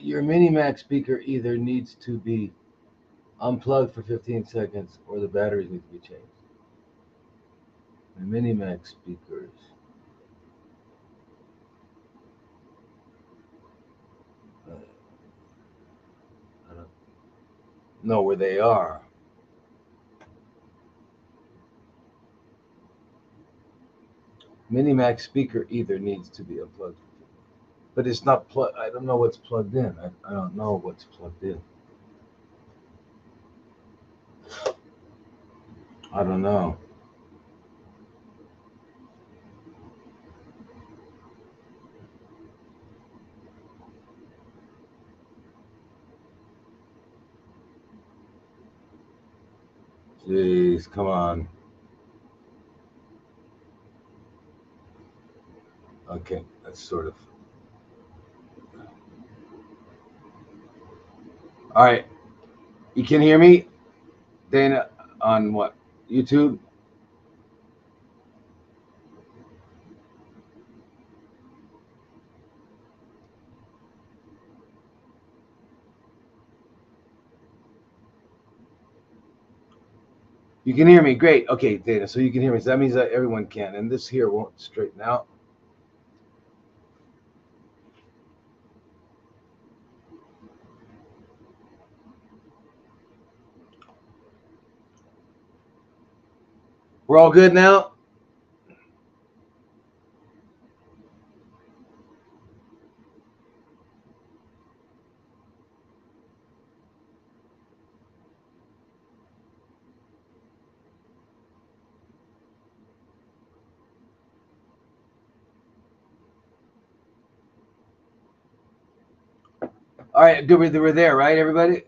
Your Minimax speaker either needs to be unplugged for 15 seconds or the batteries need to be changed. The Minimax speakers. I don't know where they are. Minimax speaker either needs to be unplugged, but it's not plugged. I don't know what's plugged in. I don't know what's plugged in. I don't know. Jeez, come on. Okay, that's sort of. All right, you can hear me, Dana, on what? YouTube? You can hear me. Great. Okay, Dana, so you can hear me. So that means that everyone can. And this here won't straighten out. We're all good now? All right, good. We're there, right, everybody?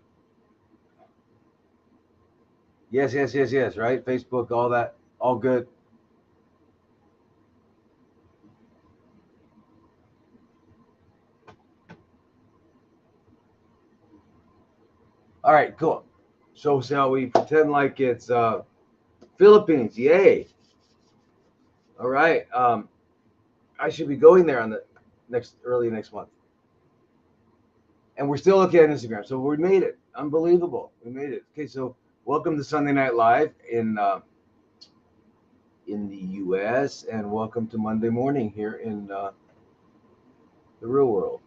Yes, yes, yes, yes, right? Facebook, all that, all good. All right, cool. So shall we pretend like it's Philippines? Yay! All right. I should be going there on the early next month, and we're still okay on Instagram. So we made it. Unbelievable. We made it. Okay, so welcome to Sunday Night Live in the U.S. and welcome to Monday morning here in the real world.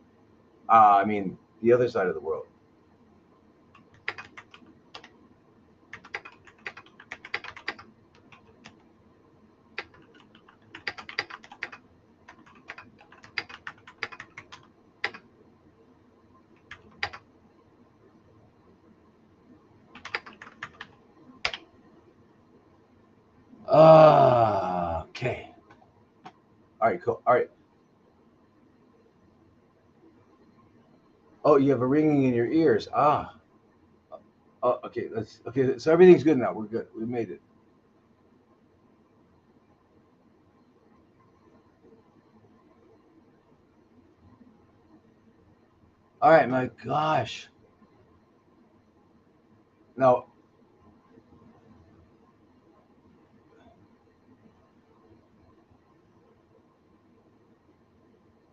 I mean, the other side of the world. Okay. All right, cool. All right. Oh, you have a ringing in your ears. Oh, okay. Let's. Okay. So everything's good now. We're good. We made it. All right. My gosh. Now,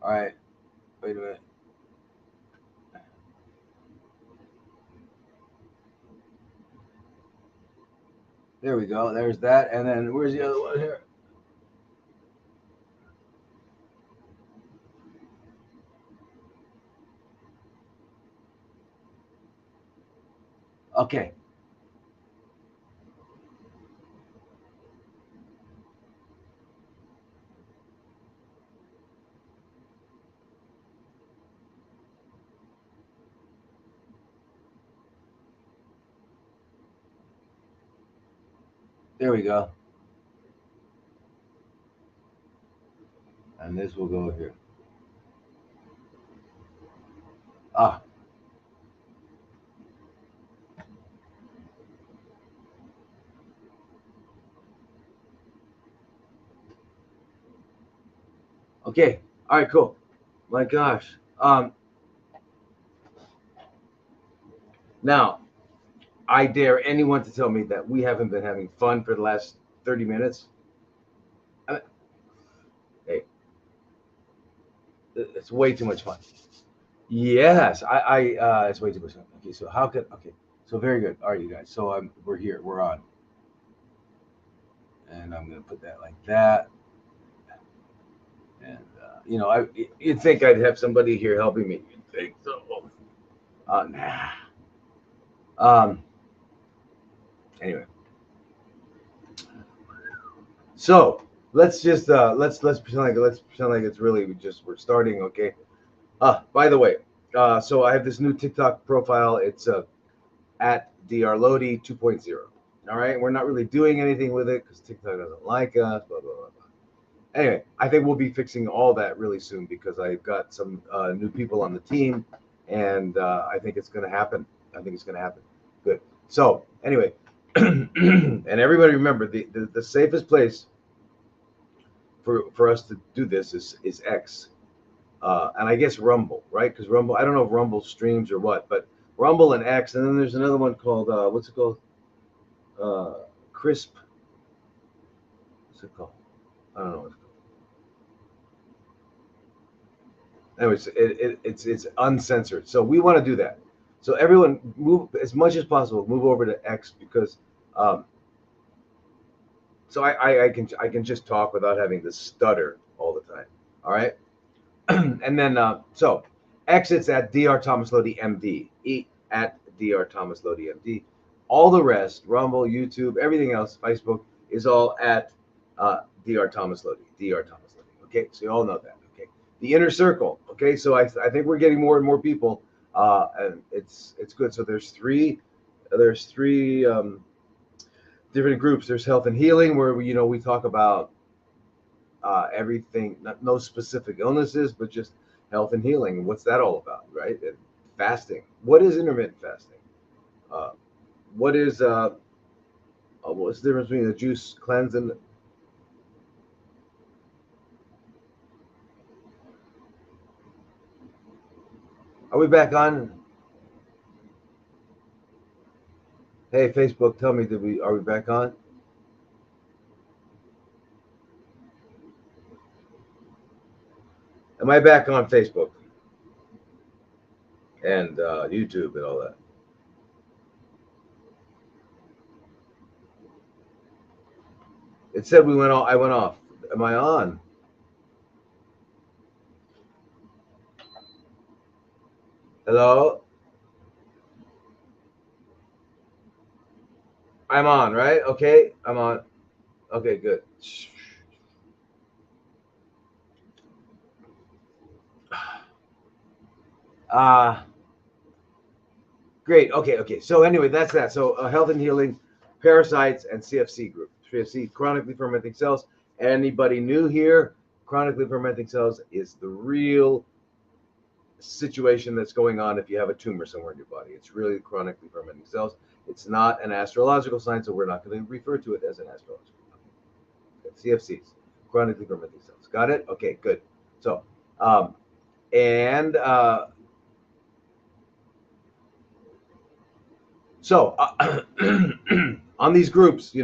all right. Wait a minute. There we go. There's that. And then where's the other one here? Okay. There we go. And this will go here. Ah. Okay. All right. Cool. My gosh. Now, I dare anyone to tell me that we haven't been having fun for the last 30 minutes. I hey, it's way too much fun. Yes, it's way too much. Okay, so how could, okay, so very good. All right, you guys. So we're here, we're on, and I'm gonna put that like that, and you'd think I'd have somebody here helping me. You'd think so. Nah. Um. Anyway, so let's pretend like it's really we're starting. Okay. By the way, so I have this new TikTok profile. It's at Dr. Lodi 2.0. All right, we're not really doing anything with it because TikTok doesn't like us. Blah blah blah. Anyway, I think we'll be fixing all that really soon because I've got some new people on the team, and I think it's going to happen. I think it's going to happen. Good. So anyway, and everybody remember the safest place for us to do this is X, and I guess Rumble, right? Because Rumble, I don't know if Rumble streams or what, but Rumble and X, and then there's another one called what's it called? Crisp. What's it called? I don't know what it's called. Anyways, it's uncensored. So we want to do that. So everyone move as much as possible. Move over to X because um, so I can just talk without having to stutter all the time. All right, and then so exits at Dr. Thomas Lodi MD. At Dr. Thomas Lodi MD. All the rest, Rumble, YouTube, everything else, Facebook is all at Dr. Thomas Lodi. Dr. Thomas Lodi. Okay, so you all know that. Okay, the inner circle. Okay, so I think we're getting more and more people, and it's good. So there's three different groups. There's health and healing, where we talk about everything, no specific illnesses, but just health and healing. What's that all about, right? And fasting. What is intermittent fasting? Uh, what is what's the difference between the juice cleanse and are we back on? Hey, Facebook, tell me, did we are we back on? Am I back on Facebook and YouTube and all that? It said we went off. I went off. Am I on? Hello? I'm on, right? Okay, I'm on. Okay, good. Uh Great. Okay, okay. So anyway, that's that. So health and healing, parasites, and CFC group. CFC, chronically fermenting cells. Anybody new here? Chronically fermenting cells is the real situation that's going on if you have a tumor somewhere in your body. It's really chronically fermenting cells. It's not an astrological sign, so we're not going to refer to it as an astrological sign. CFCs, chronically fermenting cells. Got it? Okay, good. So, and so on these groups,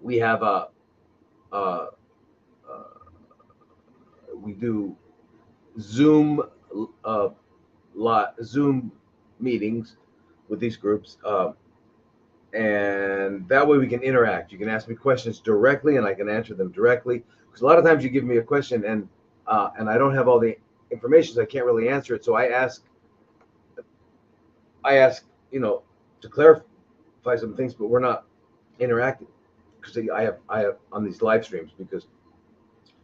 we have uh, uh, we do Zoom uh, Zoom meetings with these groups, and that way we can interact. You can ask me questions directly, and I can answer them directly. Because a lot of times you give me a question, and I don't have all the information, so I can't really answer it. So I ask to clarify some things, but we're not interacting because I have on these live streams because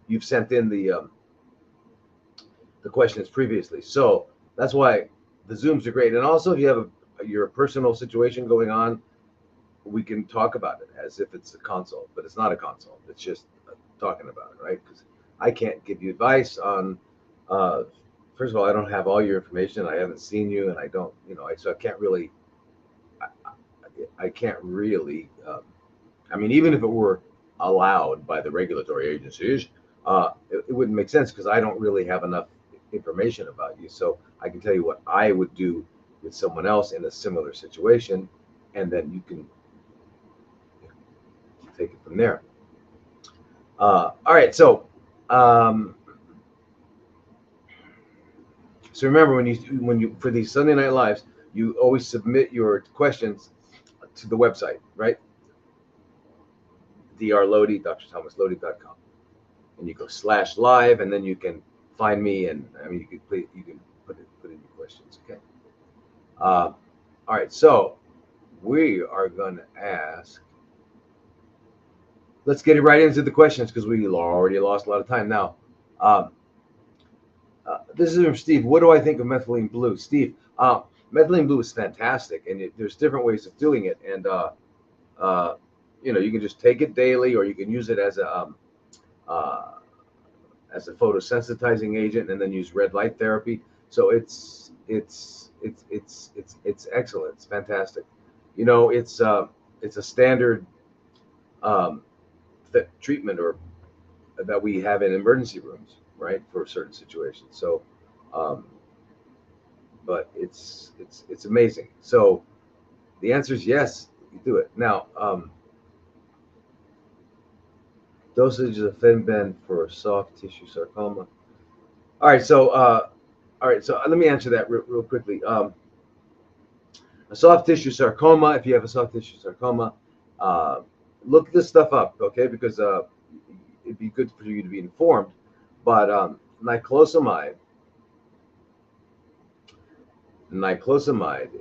you've sent in the questions previously. So that's why the Zooms are great. And also, if you have your personal situation going on, we can talk about it as if it's a consult, but it's not a consult. It's just talking about it, right? Because I can't give you advice on. First of all, I don't have all your information. I haven't seen you, and I don't, so I can't really. I can't really. I mean, even if it were allowed by the regulatory agencies, it wouldn't make sense because I don't really have enough information about you. So I can tell you what I would do with someone else in a similar situation, and then you can take it from there. All right. So, So remember, when you for these Sunday Night Lives, you always submit your questions to the website, right? drlodi, drthomaslodi.com, and you go /live, and then you can find me, and I mean you can put in your questions. Okay. All right. So we are going to ask. Let's get it right into the questions because we already lost a lot of time now. Um, this is from Steve. What do I think of methylene blue? Steve, methylene blue is fantastic, and there's different ways of doing it. And you can just take it daily, or you can use it uh, as a photosensitizing agent, and then use red light therapy. So it's excellent. It's fantastic. It's a standard um, treatment or that we have in emergency rooms, right, for certain situations. So, um, but it's amazing. So the answer is yes, you do it. Now, dosage of Fenben for soft tissue sarcoma. All right, so let me answer that real quickly. A soft tissue sarcoma, if you have a soft tissue sarcoma, uh, look this stuff up, okay? Because it'd be good for you to be informed. But niclosamide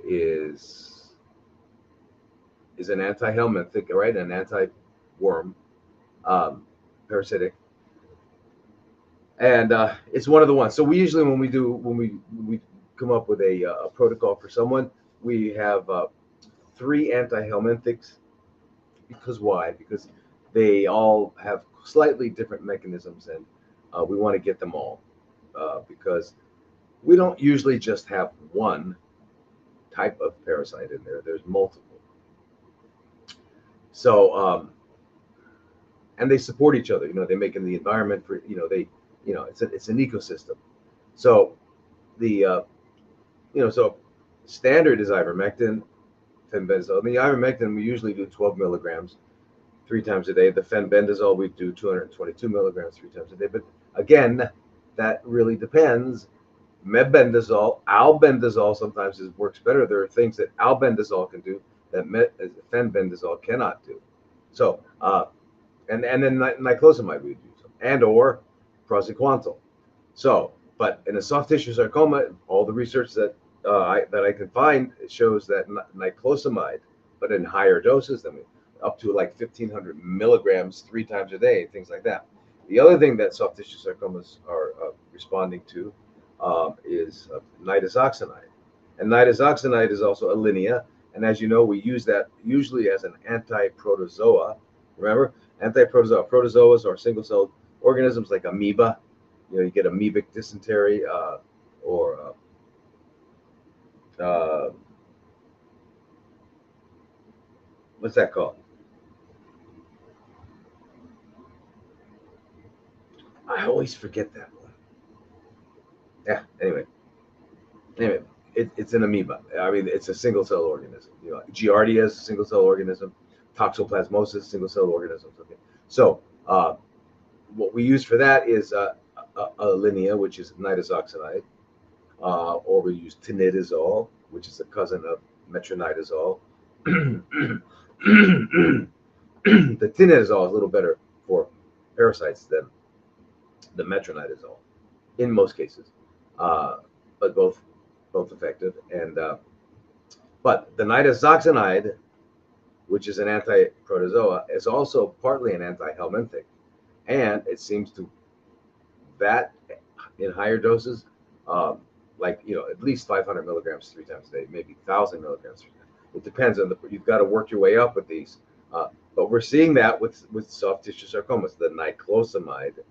is an anti-helminthic, right? An anti-worm, parasitic, and it's one of the ones. So we usually, when we come up with a protocol for someone, we have 3 anti-helminthics. Because why? Because they all have slightly different mechanisms, and we want to get them all because we don't usually just have one type of parasite in there. There's multiple. So and they support each other. They make in the environment for it's an ecosystem. So the so standard is ivermectin, fenbendazole. The ivermectin we usually do 12 milligrams 3 times a day. The fenbendazole we do 222 milligrams 3 times a day. But again, that really depends. Mebendazole, albendazole sometimes works better. There are things that albendazole can do that fenbendazole cannot do. So and then niclosamide we would use, and or praziquantel. So, but in a soft tissue sarcoma, all the research that I can find shows that niclosamide, but in higher doses than up to like 1,500 milligrams 3 times a day, things like that. The other thing that soft tissue sarcomas are responding to is nitazoxanide, and nitazoxanide is also a linea, and as you know, we use that usually as an anti-protozoa. Remember, protozoas are single-celled organisms like amoeba. You get amoebic dysentery or what's that called? I always forget that one. Yeah. Anyway, it's an amoeba. I mean, it's a single-cell organism. Giardia is a single-cell organism. Toxoplasmosis, single-cell organisms. Okay. So what we use for that is a linea, which is nitazoxanide, or we use tinidazole, which is a cousin of metronidazole. The tinidazole is a little better for parasites than the metronidazole in most cases, but both effective. And but the nitazoxanide, which is an anti-protozoa, is also partly an anti-helminthic, and it seems to that in higher doses, like at least 500 milligrams 3 times a day, maybe 1,000 milligrams 3 times. It depends on you've got to work your way up with these, but we're seeing that with soft tissue sarcomas. The niclosamide,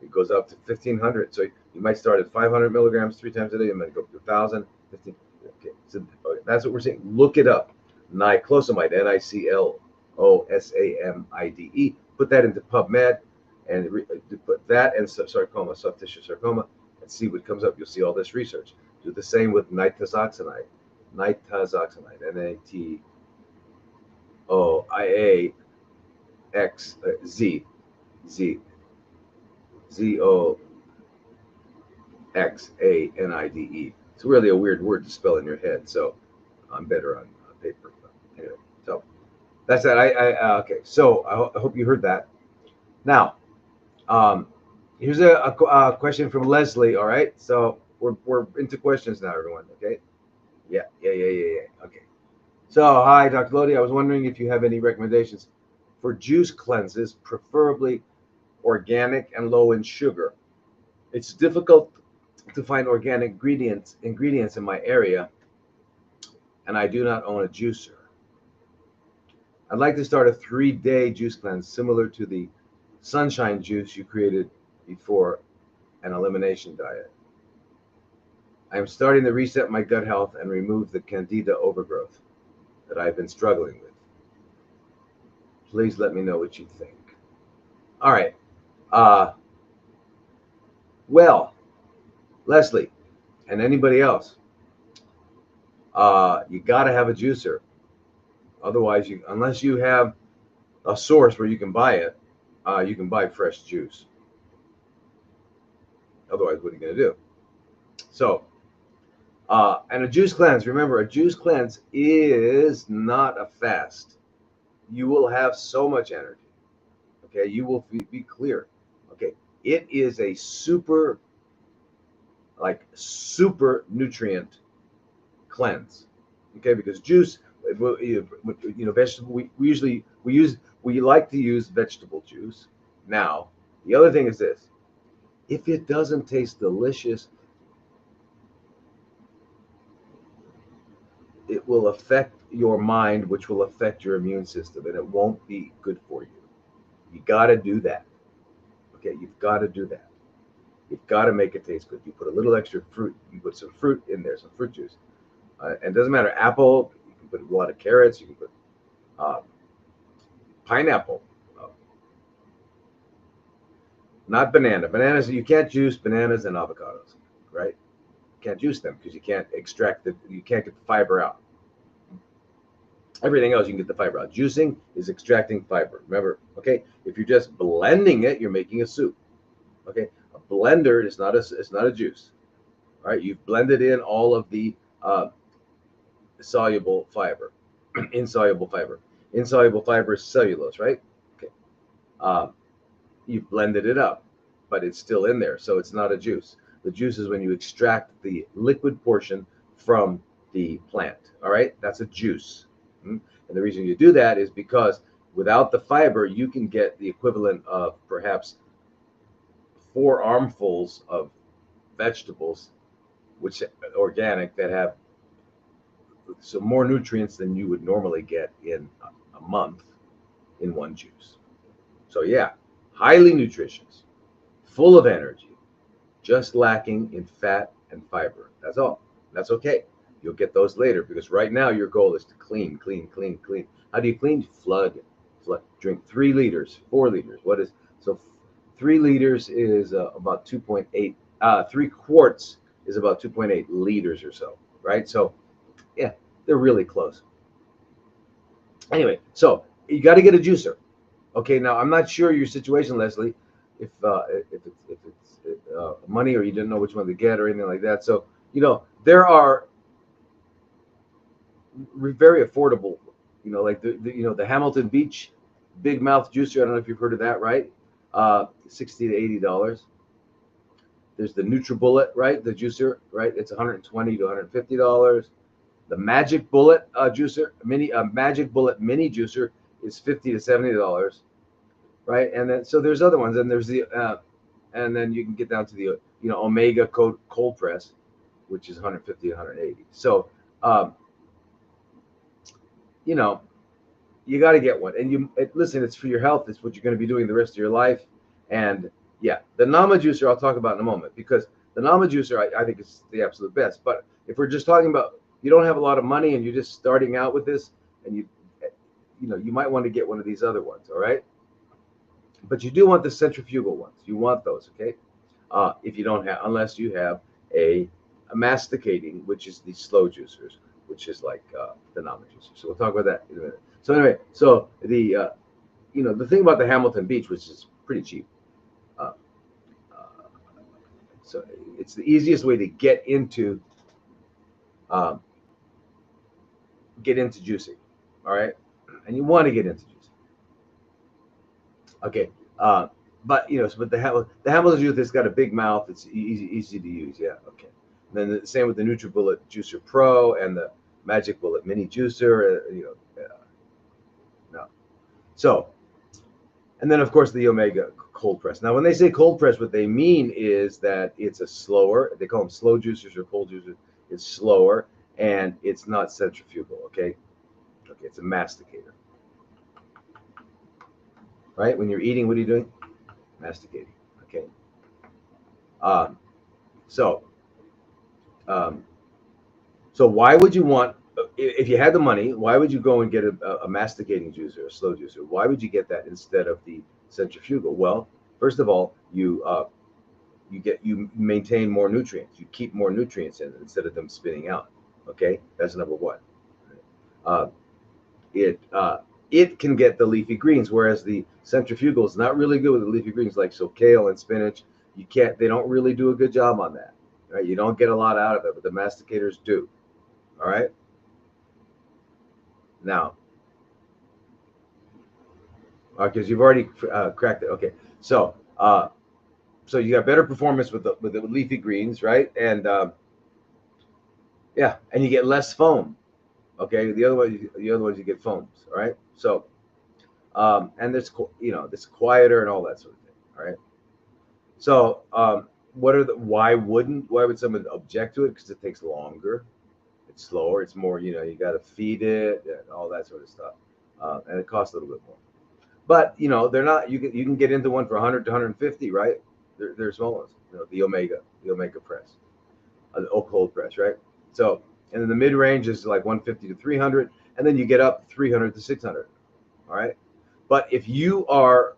it goes up to 1,500. So you might start at 500 milligrams 3 times a day, you might go up to 1,000, 15. Okay, so that's what we're seeing. Look it up. Niclosamide, Niclosamide. Put that into PubMed and put that and sarcoma, soft tissue sarcoma, and see what comes up. You'll see all this research. Do the same with nitazoxanide. Nitazoxanide, NATOIAXZ, Xanide. It's really a weird word to spell in your head, so I'm better on paper. But anyway, so that's that. Okay. So I hope you heard that. Now, um, here's a question from Leslie. All right. So we're into questions now, everyone. Okay. Yeah. Okay. So hi, Dr. Lodi. I was wondering if you have any recommendations for juice cleanses, preferably organic and low in sugar. It's difficult to find organic ingredients in my area, and I do not own a juicer. I'd like to start a 3-day juice cleanse similar to the sunshine juice you created before an elimination diet. I am starting to reset my gut health and remove the candida overgrowth that I've been struggling with. Please let me know what you think. All right. Well, Leslie, and anybody else, you got to have a juicer. Otherwise, unless you have a source where you can buy it, you can buy fresh juice. Otherwise, what are you going to do? So, and a juice cleanse, remember, a juice cleanse is not a fast. You will have so much energy. Okay, you will be clear. Okay, it is a super nutrient cleanse. Okay, because juice, vegetable, we like to use vegetable juice. Now, the other thing is this: if it doesn't taste delicious, it will affect your mind, which will affect your immune system, and it won't be good for you. You got to do that. Okay, you've got to do that. You've got to make it taste good. You put a little extra fruit. You put some fruit in there, some fruit juice. And it doesn't matter, apple, you can put a lot of carrots, you can put pineapple, not banana. Bananas, you can't juice bananas and avocados, right? You can't juice them because you can't you can't get the fiber out. Everything else, you can get the fiber out. Juicing is extracting fiber. Remember, okay? If you're just blending it, you're making a soup. Okay? A blender is not a juice. All right? You've blended in all of the soluble fiber, insoluble fiber. Insoluble fiber is cellulose, right? Okay. You've blended it up, but it's still in there, so it's not a juice. The juice is when you extract the liquid portion from the plant. All right? That's a juice. And the reason you do that is because without the fiber, you can get the equivalent of perhaps 4 armfuls of vegetables, which organic, that have some more nutrients than you would normally get in a month in one juice. So yeah, highly nutritious, full of energy, just lacking in fat and fiber. That's all. That's okay. You'll get those later, because right now your goal is to clean. How do you clean? Flood. Drink 3 liters, 4 liters. So 3 liters is about 2.8. 3 quarts is about 2.8 liters or so, right? So yeah, they're really close. Anyway, so you got to get a juicer. Okay, now I'm not sure your situation, Leslie, if it's money, or you didn't know which one to get or anything like that. So there are very affordable, like the Hamilton Beach Big Mouth juicer. I don't know if you've heard of that, right? $60 to $80. There's the NutriBullet, right? The juicer, right? It's $120 to $150. The Magic Bullet juicer, Magic Bullet mini juicer is $50 to $70, right? And then so there's other ones, and there's the and then you can get down to the Omega cold press, which is $150 to $180. So you got to get one, and listen, it's for your health. It's what you're going to be doing the rest of your life. And yeah, the Nama juicer I'll talk about in a moment, because the Nama juicer I think is the absolute best. But if we're just talking about, you don't have a lot of money and you're just starting out with this, and you might want to get one of these other ones, all right? But you do want the centrifugal ones. You want those, okay? If you don't have, unless you have a masticating, which is the slow juicers, which is like the Nama juicer. So we'll talk about that in a minute. So anyway, so the the thing about the Hamilton Beach, which is pretty cheap, So it's the easiest way to um, get into juicing. All right, and you want to get into juicing. Okay, but but the Hamilton juice has got a big mouth. It's easy to use. Yeah. Okay. And then the same with the NutriBullet Juicer Pro and the Magic Bullet Mini Juicer. No. So, and then of course the Omega cold press. Now, when they say cold press, what they mean is that it's a slower. They call them slow juicers or cold juicers. It's slower and it's not centrifugal. Okay. Okay. It's a masticator. Right. When you're eating, what are you doing? Masticating. Okay. Um, so, um, so why would you want, if you had the money, why would you go and get a masticating juicer, a slow juicer? Why would you get that instead of the centrifugal? Well, first of all, you maintain more nutrients. You keep more nutrients in it instead of them spitting out. Okay, that's number one. Uh, it it can get the leafy greens, whereas the centrifugal is not really good with the leafy greens, like so kale and spinach. You can't. They don't really do a good job on that. Right? You don't get a lot out of it, but the masticators do. All right. Now, because you've already cracked it. Okay. So you got better performance with the leafy greens, right? And yeah, and you get less foam. Okay. The other ones you get foams. All right. So and this this quieter and all that sort of thing. All right. So why would someone object to it? Because it takes longer. It's slower. It's more, you got to feed it and all that sort of stuff, and it costs a little bit more. But they're not. You can get into one for 100 to 150, right? They're small ones. The Omega press, the cold press, right? So, and then the mid range is like 150 to 300, and then you get up 300 to 600. All right. But if you are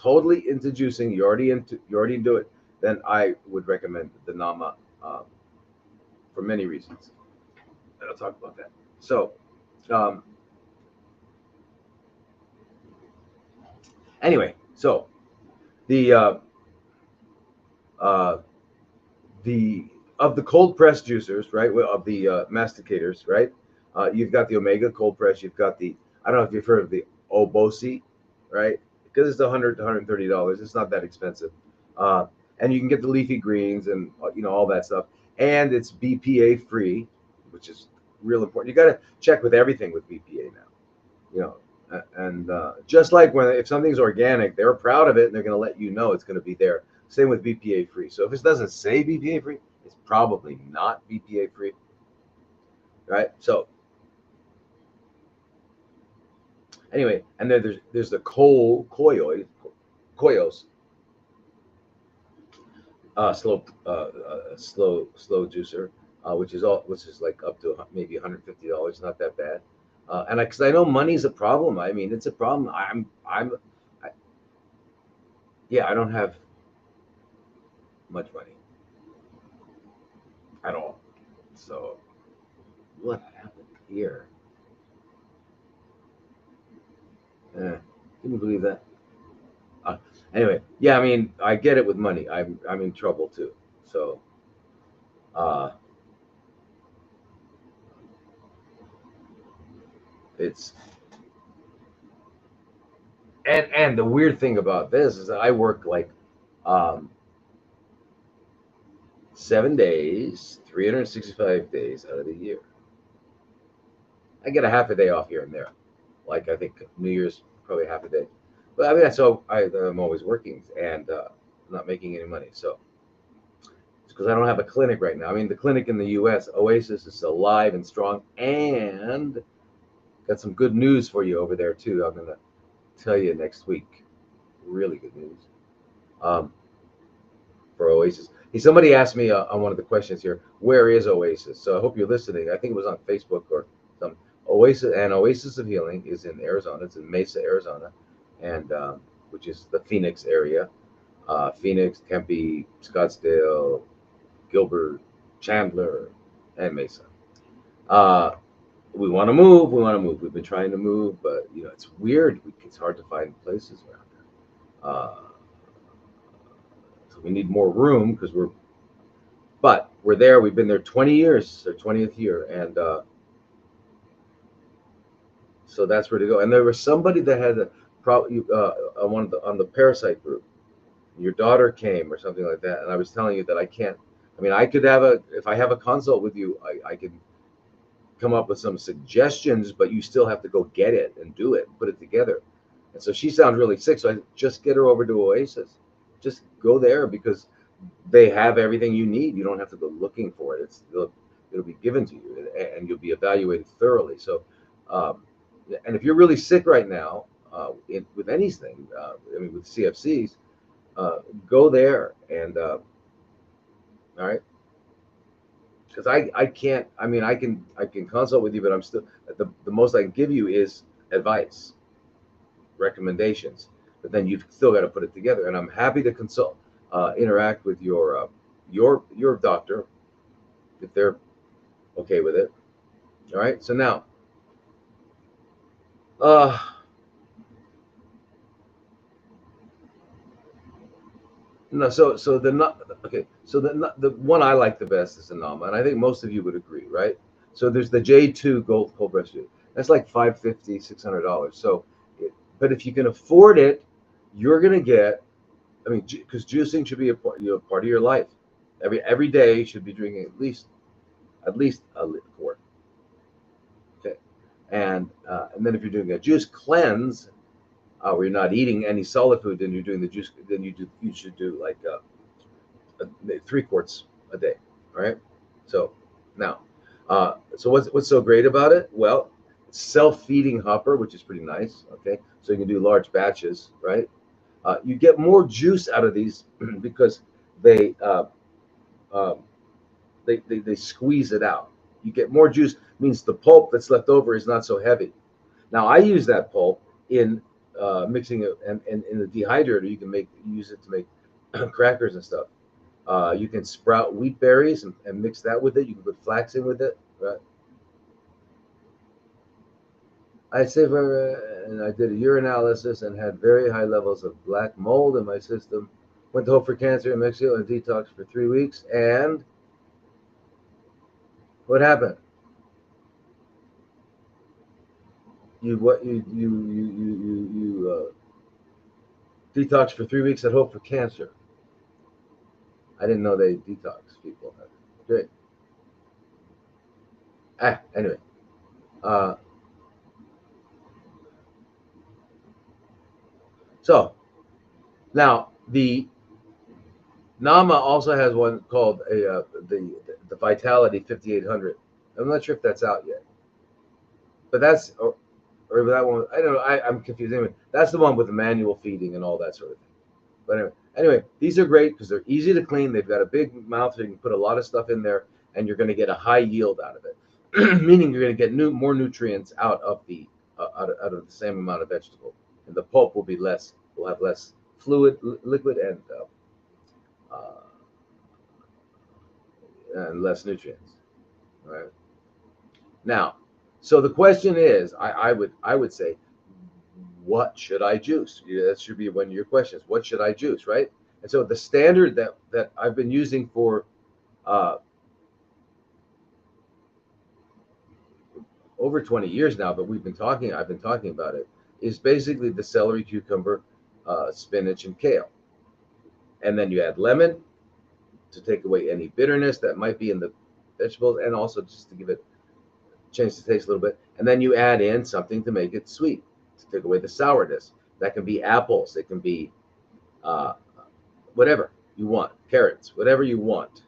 totally into juicing, you're already into it, then I would recommend the Nama for many reasons. And I'll talk about that. So, um, anyway, so the uh, the of the cold press juicers, right? Well, of the masticators, right? You've got the Omega cold press. You've got the, I don't know if you've heard of the Obosi, right? Because it's $100 to $130. It's not that expensive, and you can get the leafy greens and all that stuff, and it's BPA free, which is real important. You got to check with everything with BPA now, you know. And just like if something's organic, they're proud of it and they're going to let you know it's going to be there. Same with BPA free. So if it doesn't say BPA free, it's probably not BPA free, right? So anyway, and then there's the koyos, slow juicer, which is like up to maybe $150, not that bad. And because I know money's a problem. I mean, it's a problem. I, yeah, I don't have much money at all. So what happened here? Can you believe that? Uh, anyway, yeah, I mean, I get it with money. I'm in trouble too. So, uh, it's and the weird thing about this is that I work like um, 7 days, 365 days out of the year. I get a half a day off here and there. Like I think New Year's probably half a day. But I mean, so I'm always working and not making any money. So it's because I don't have a clinic right now. I mean, the clinic in the U.S., Oasis, is alive and strong, and got some good news for you over there too. I'm gonna tell you next week. Really good news for Oasis. Hey, somebody asked me on one of the questions here, where is Oasis? So I hope you're listening. I think it was on Facebook or some. Oasis of Healing is in Arizona. It's in Mesa, Arizona, and which is the Phoenix area. Phoenix, Tempe, Scottsdale, Gilbert, Chandler, and Mesa. We want to move. We want to move. We've been trying to move, but it's weird. It's hard to find places around here. So we need more room because we're But we're there. We've been there 20 years, our 20th year, and so that's where to go. And there was somebody that had a problem on the parasite group. Your daughter came or something like that, and I was telling you that I can't. I mean, I could have if I have a consult with you, I can come up with some suggestions, but you still have to go get it and do it, put it together. And so she sounds really sick, so I just get her over to Oasis. Just go there because they have everything you need. You don't have to go looking for it. It'll be given to you, and you'll be evaluated thoroughly. So, and if you're really sick right now, with anything, I mean, with CFCs, go there and all right. Because I can't. I mean, I can consult with you, but I'm still the most I can give you is advice, recommendations. But then you've still got to put it together. And I'm happy to consult, interact with your doctor if they're okay with it. All right. So now, uh, no. So okay. So the one I like the best is the Nama, and I think most of you would agree, right? So there's the J2 Gold Cold Breast. That's like $550, $600. So, but if you can afford it, you're gonna get. I mean, because juicing should be a part of your life. Every day you should be drinking at least a quart. Okay, and then if you're doing a juice cleanse, where you're not eating any solid food, then you're doing the juice. Then you should do like 3 quarts a day. All right. So now, so what's so great about it? Well, it's self-feeding hopper, which is pretty nice. Okay, so you can do large batches, right? You get more juice out of these because they, uh, uh, they squeeze it out. You get more juice, means the pulp that's left over is not so heavy. Now I use that pulp in mixing it, and in the dehydrator you can use it to make crackers and stuff. You can sprout wheat berries and mix that with it. You can put flax in with it. Right? I say and I did a urinalysis and had very high levels of black mold in my system. Went to Hope for Cancer in Mexico and detoxed for 3 weeks. And what happened? You what you detoxed for 3 weeks at Hope for Cancer. I didn't know they detox people. Great. Anyway. Uh, so now the Nama also has one called the Vitality 5800. I'm not sure if that's out yet, but that's or that one. I don't know. I'm confused. Anyway, that's the one with the manual feeding and all that sort of thing. But anyway, these are great because they're easy to clean. They've got a big mouth, so you can put a lot of stuff in there, and you're going to get a high yield out of it. Meaning you're going to get more nutrients out of out of the same amount of vegetable, and the pulp will be less. Will have less liquid, uh, and less nutrients. All right. Now, so the question is, I would say, what should I juice? Yeah, that should be one of your questions. What should I juice, right? And so the standard that I've been using for uh, over 20 years now, but I've been talking about it, is basically the celery, cucumber, spinach, and kale. And then you add lemon to take away any bitterness that might be in the vegetables, and also just to give it change the taste a little bit. And then you add in something to make it sweet, to take away the sourness. That can be apples. It can be uh, whatever you want, carrots, whatever you want.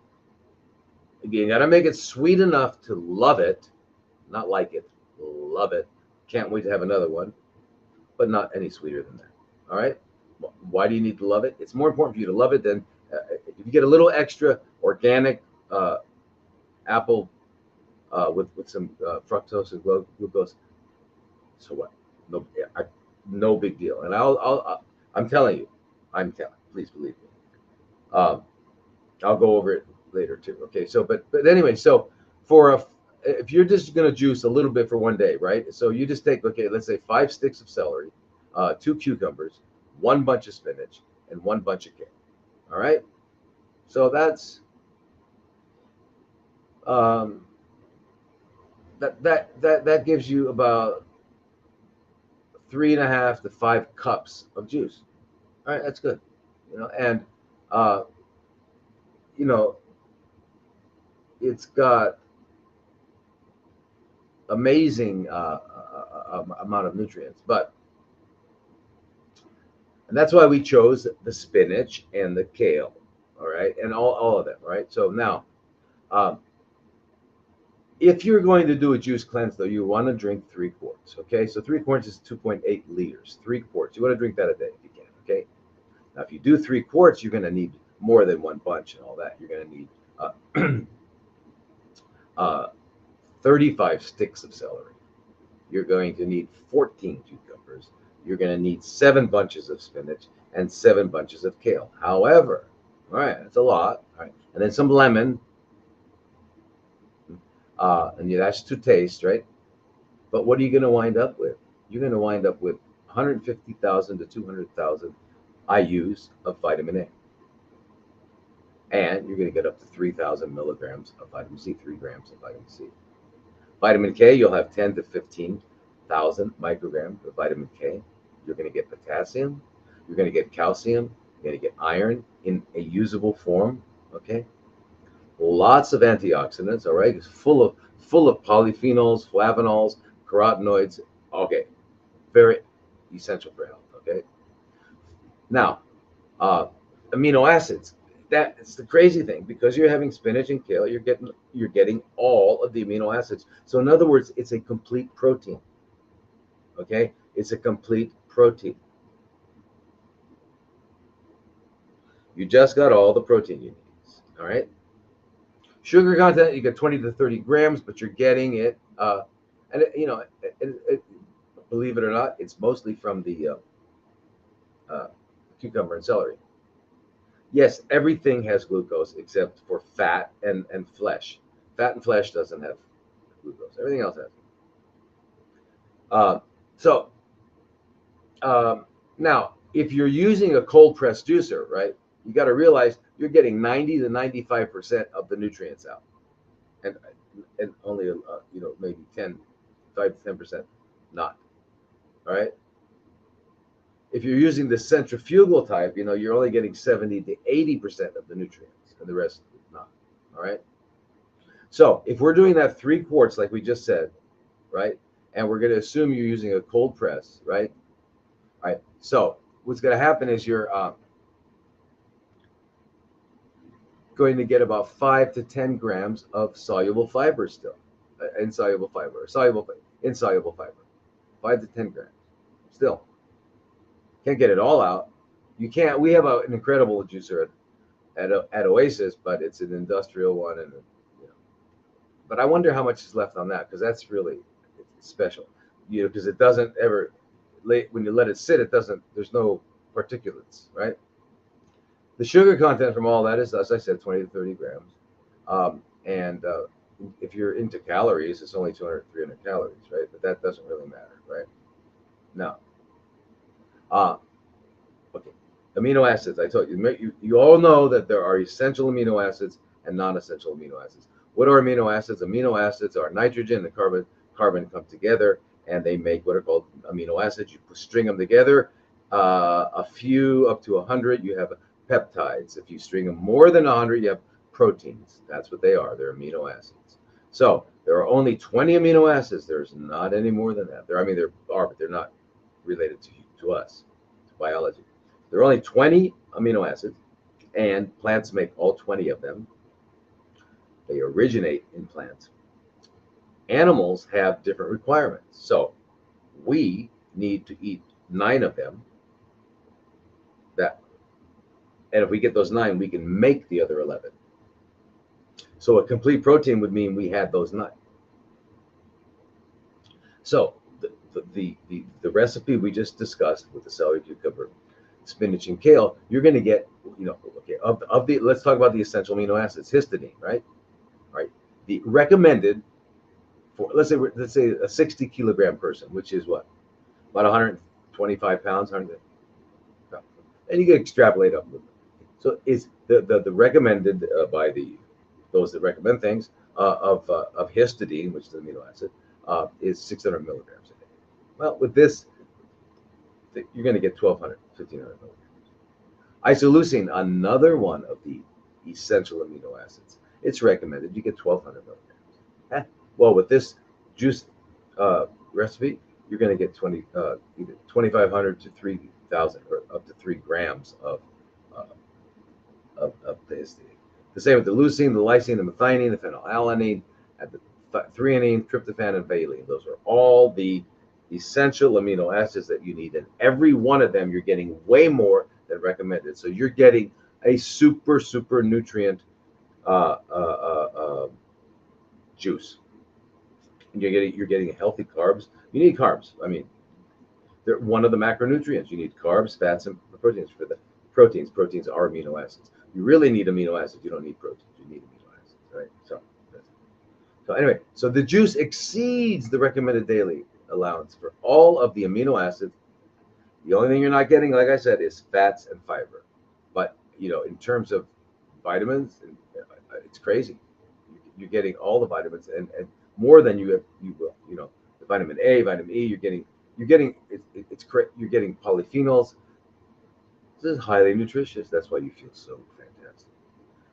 You got to make it sweet enough to love it, not like it, love it. Can't wait to have another one, but not any sweeter than that. All right. Why do you need to love it? It's more important for you to love it than if you get a little extra organic apple with some fructose and glucose. So what? No, no big deal. And I'm telling you, please believe me. Um, I'll go over it later too. Okay. So, but anyway, so if you're just gonna juice a little bit for one day, right? So you just take, okay, let's say 5 sticks of celery, 2 cucumbers, 1 bunch of spinach, and 1 bunch of kale. All right. So that's um, that gives you about 3.5 to 5 cups of juice. All right, that's good. And uh, you know, it's got amazing amount of nutrients, and that's why we chose the spinach and the kale. All right, and all of them. All right. So now, um, if you're going to do a juice cleanse, though, you want to drink 3 quarts. Okay, so 3 quarts is 2.8 liters. 3 quarts. You want to drink that a day if you can. Okay. Now, if you do 3 quarts, you're going to need more than one bunch and all that. You're going to need uh, 35 sticks of celery. You're going to need 14 cucumbers. You're going to need 7 bunches of spinach and 7 bunches of kale. However, all right, that's a lot. All right, and then some lemon, and that's to taste, right? But what are you going to wind up with? You're going to wind up with 150,000 to 200,000 IUs of vitamin A. And you're going to get up to 3,000 milligrams of vitamin C, 3 grams of vitamin C. Vitamin K, you'll have 10 to 15,000 micrograms of vitamin K. You're going to get potassium. You're going to get calcium. You're going to get iron in a usable form. Okay. Lots of antioxidants. All right. It's full of polyphenols, flavonols, carotenoids. Okay. Very essential for health. Okay. Now, amino acids. That's the crazy thing, because you're having spinach and kale, you're getting all of the amino acids. So in other words, it's a complete protein. Okay, it's a complete protein. You just got all the protein you need. All right. Sugar content, you get 20 to 30 grams, but you're getting it. And believe it or not, it's mostly from the cucumber and celery. Yes, everything has glucose except for fat and flesh. Fat and flesh doesn't have glucose. Everything else has. So now, if you're using a cold press juicer, right, you got to realize you're getting 90 to 95% of the nutrients out, and only maybe 5 to 10% not. All right. If you're using the centrifugal type, you're only getting 70 to 80% of the nutrients, and the rest not. All right. So if we're doing that 3 quarts, like we just said, right, and we're going to assume you're using a cold press, right? All right. So what's going to happen is you're going to get about 5 to 10 grams of soluble fiber still, insoluble fiber, insoluble fiber, 5 to 10 grams still. Can't get it all out. You can't. We have an incredible juicer at Oasis, but it's an industrial one, and but I wonder how much is left on that, because that's really special, because it doesn't ever, when you let it sit, it doesn't. There's no particulates, right? The sugar content from all that is, as I said, 20 to 30 grams, and if you're into calories, it's only 200, 300 calories, right? But that doesn't really matter, right? No. Okay. Amino acids. I told you, you all know that there are essential amino acids and non-essential amino acids. What are amino acids? Amino acids are nitrogen and carbon come together, and they make what are called amino acids. You string them together, a few up to 100, you have peptides. If you string them more than 100, you have proteins. That's what they are. They're amino acids. So there are only 20 amino acids. There's not any more than that. There are, but they're not related to us, to biology. There are only 20 amino acids, and plants make all 20 of them. They originate in plants. Animals have different requirements. So we need to eat 9 of them. And if we get those 9, we can make the other 11. So a complete protein would mean we had those 9. So the recipe we just discussed with the celery, cucumber, spinach, and kale, you're going to get, let's talk about the essential amino acids. Histidine, right? The recommended for, let's say a 60 kilogram person, which is what, about 125 pounds, 100, and you can extrapolate up. So is the recommended by those that recommend things of histidine, which is an amino acid, is 600 milligrams a day. Well, with this, you're going to get 1,200, 1,500 milligrams. Isoleucine, another one of the essential amino acids, it's recommended you get 1,200 milligrams. Well, with this juice recipe, you're going to get either 2,500 to 3,000 or up to 3 grams of the histidine. The same with the leucine, the lysine, the methionine, the phenylalanine, and the threonine, tryptophan, and valine. Those are all the essential amino acids that you need, and every one of them you're getting way more than recommended. So you're getting a super nutrient juice. And you're getting healthy carbs. You need carbs. I mean, they're one of the macronutrients. You need carbs, fats, and proteins. For the proteins are amino acids. You really need amino acids. You don't need proteins. You need amino acids, right? So anyway, so the juice exceeds the recommended daily allowance for all of the amino acids. The only thing you're not getting, like I said, is fats and fiber. But in terms of vitamins, it's crazy. You're getting all the vitamins and more than you will. The vitamin A, vitamin E. You're getting you're getting polyphenols. This is highly nutritious. That's why you feel so fantastic.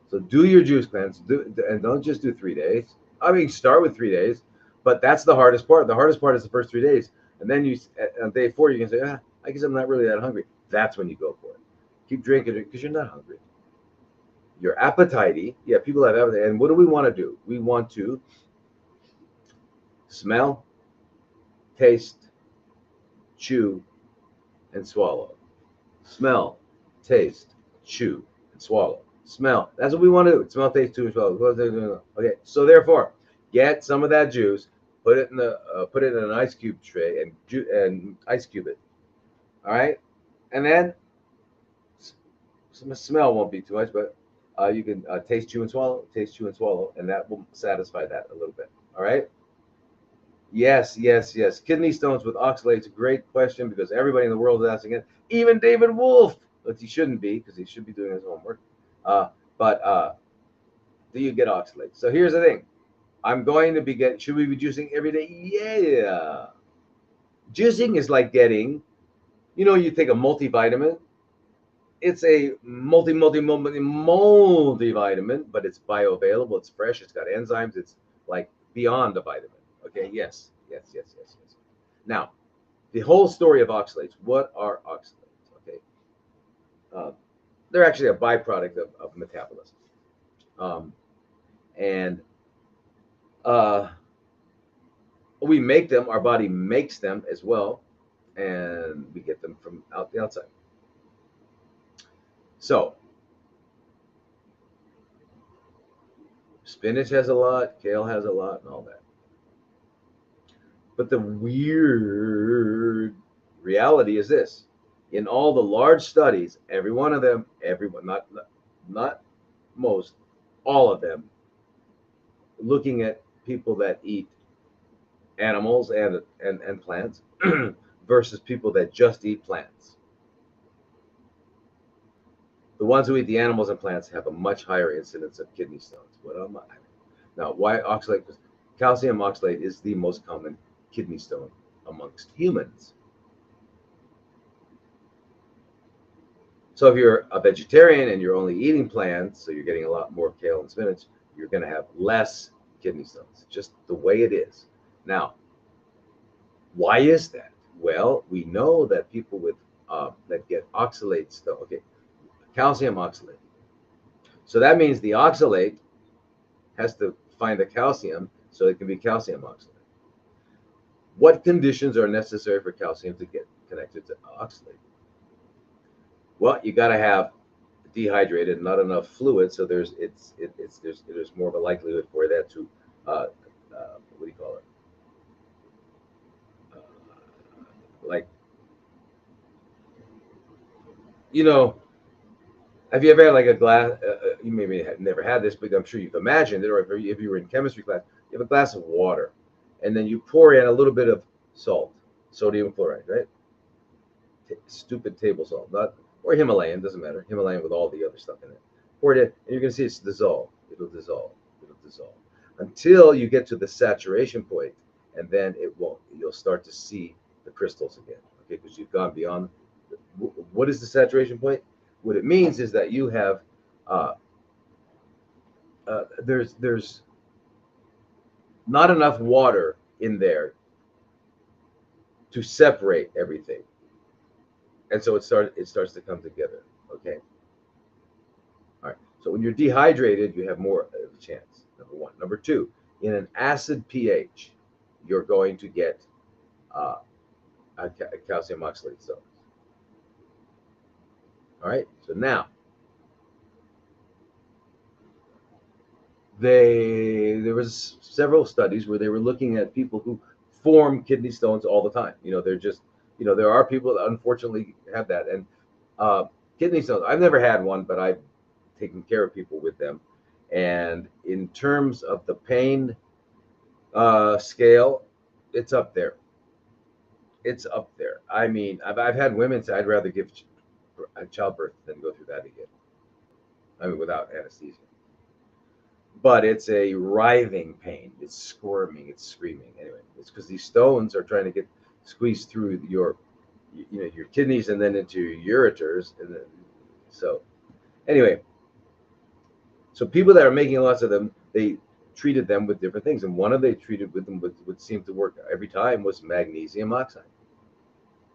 So do your juice cleanse, and don't just do 3 days. I mean, start with 3 days, but that's the hardest part. The hardest part is the first 3 days, and then on day 4 you can say, I guess I'm not really that hungry. That's when you go for it. Keep drinking it because you're not hungry. You're appetite-y. Yeah, people have appetite. And what do we want to do? We want to smell, taste, chew, and swallow. Smell, taste, chew, and swallow. Smell. That's what we want to do. Smell, taste, chew, and swallow. Okay. So therefore, get some of that juice, put it in an ice cube tray, and ice cube it. All right, and then some smell won't be too much, but you can taste, chew, and swallow, and that will satisfy that a little bit. All right. Yes. Kidney stones with oxalates. Great question, because everybody in the world is asking it. Even David Wolf, but he shouldn't be, because he should be doing his homework. But do you get oxalates? So here's the thing. I'm going to be should we be juicing every day? Yeah. Juicing is like getting, you take a multivitamin. It's a multivitamin, but it's bioavailable. It's fresh. It's got enzymes. It's like beyond a vitamin. Okay. Yes. Now, the whole story of oxalates. What are oxalates? Okay. They're actually a byproduct of metabolism. And we make them. Our body makes them as well, and we get them from the outside. So, spinach has a lot, kale has a lot, and all that. But the weird reality is this: in all the large studies, everyone, not most, all of them, looking at people that eat animals and plants versus people that just eat plants. The ones who eat the animals and plants have a much higher incidence of kidney stones. Now, why oxalate? Calcium oxalate is the most common kidney stone amongst humans. So if you're a vegetarian and you're only eating plants, so you're getting a lot more kale and spinach, you're going to have less kidney stones, just the way it is. Now, why is that? Well, we know that people with that get oxalates, calcium oxalate. So that means the oxalate has to find the calcium so it can be calcium oxalate. What conditions are necessary for calcium to get connected to oxalate? Well, you got to have dehydrated, not enough fluid, so there's more of a likelihood for that to what do you call it? Have you ever had like a glass? You maybe have never had this, but I'm sure you've imagined it. Or if you were in chemistry class, you have a glass of water, and then you pour in a little bit of salt, sodium chloride, right? Stupid table salt, or Himalayan, doesn't matter. Himalayan with all the other stuff in it. Pour it in, and you're gonna see it's dissolved. It'll dissolve. until you get to the saturation point, and then it won't. You'll start to see the crystals again, okay, because you've gone beyond. What is the saturation point? What it means is that you have uh, there's not enough water in there to separate everything, and so it starts to come together. Okay, all right. So when you're dehydrated, you have more of a chance. Number one. Number two, in an acid pH, you're going to get uh, a calcium oxalate cells. All right. So now there was several studies where they were looking at people who form kidney stones all the time. They're just there are people that unfortunately have that, and kidney stones. I've never had one, but I've taken care of people with them. And in terms of the pain scale, it's up there. It's up there. I mean, I've had women say I'd rather give a childbirth than go through that again. I mean, without anesthesia. But it's a writhing pain. It's squirming. It's screaming. Anyway, it's because these stones are trying to get squeezed through your kidneys and then into your ureters, and then, so anyway, so people that are making lots of them, they treated them with different things, and one of they treated with them would seem to work every time was magnesium oxide.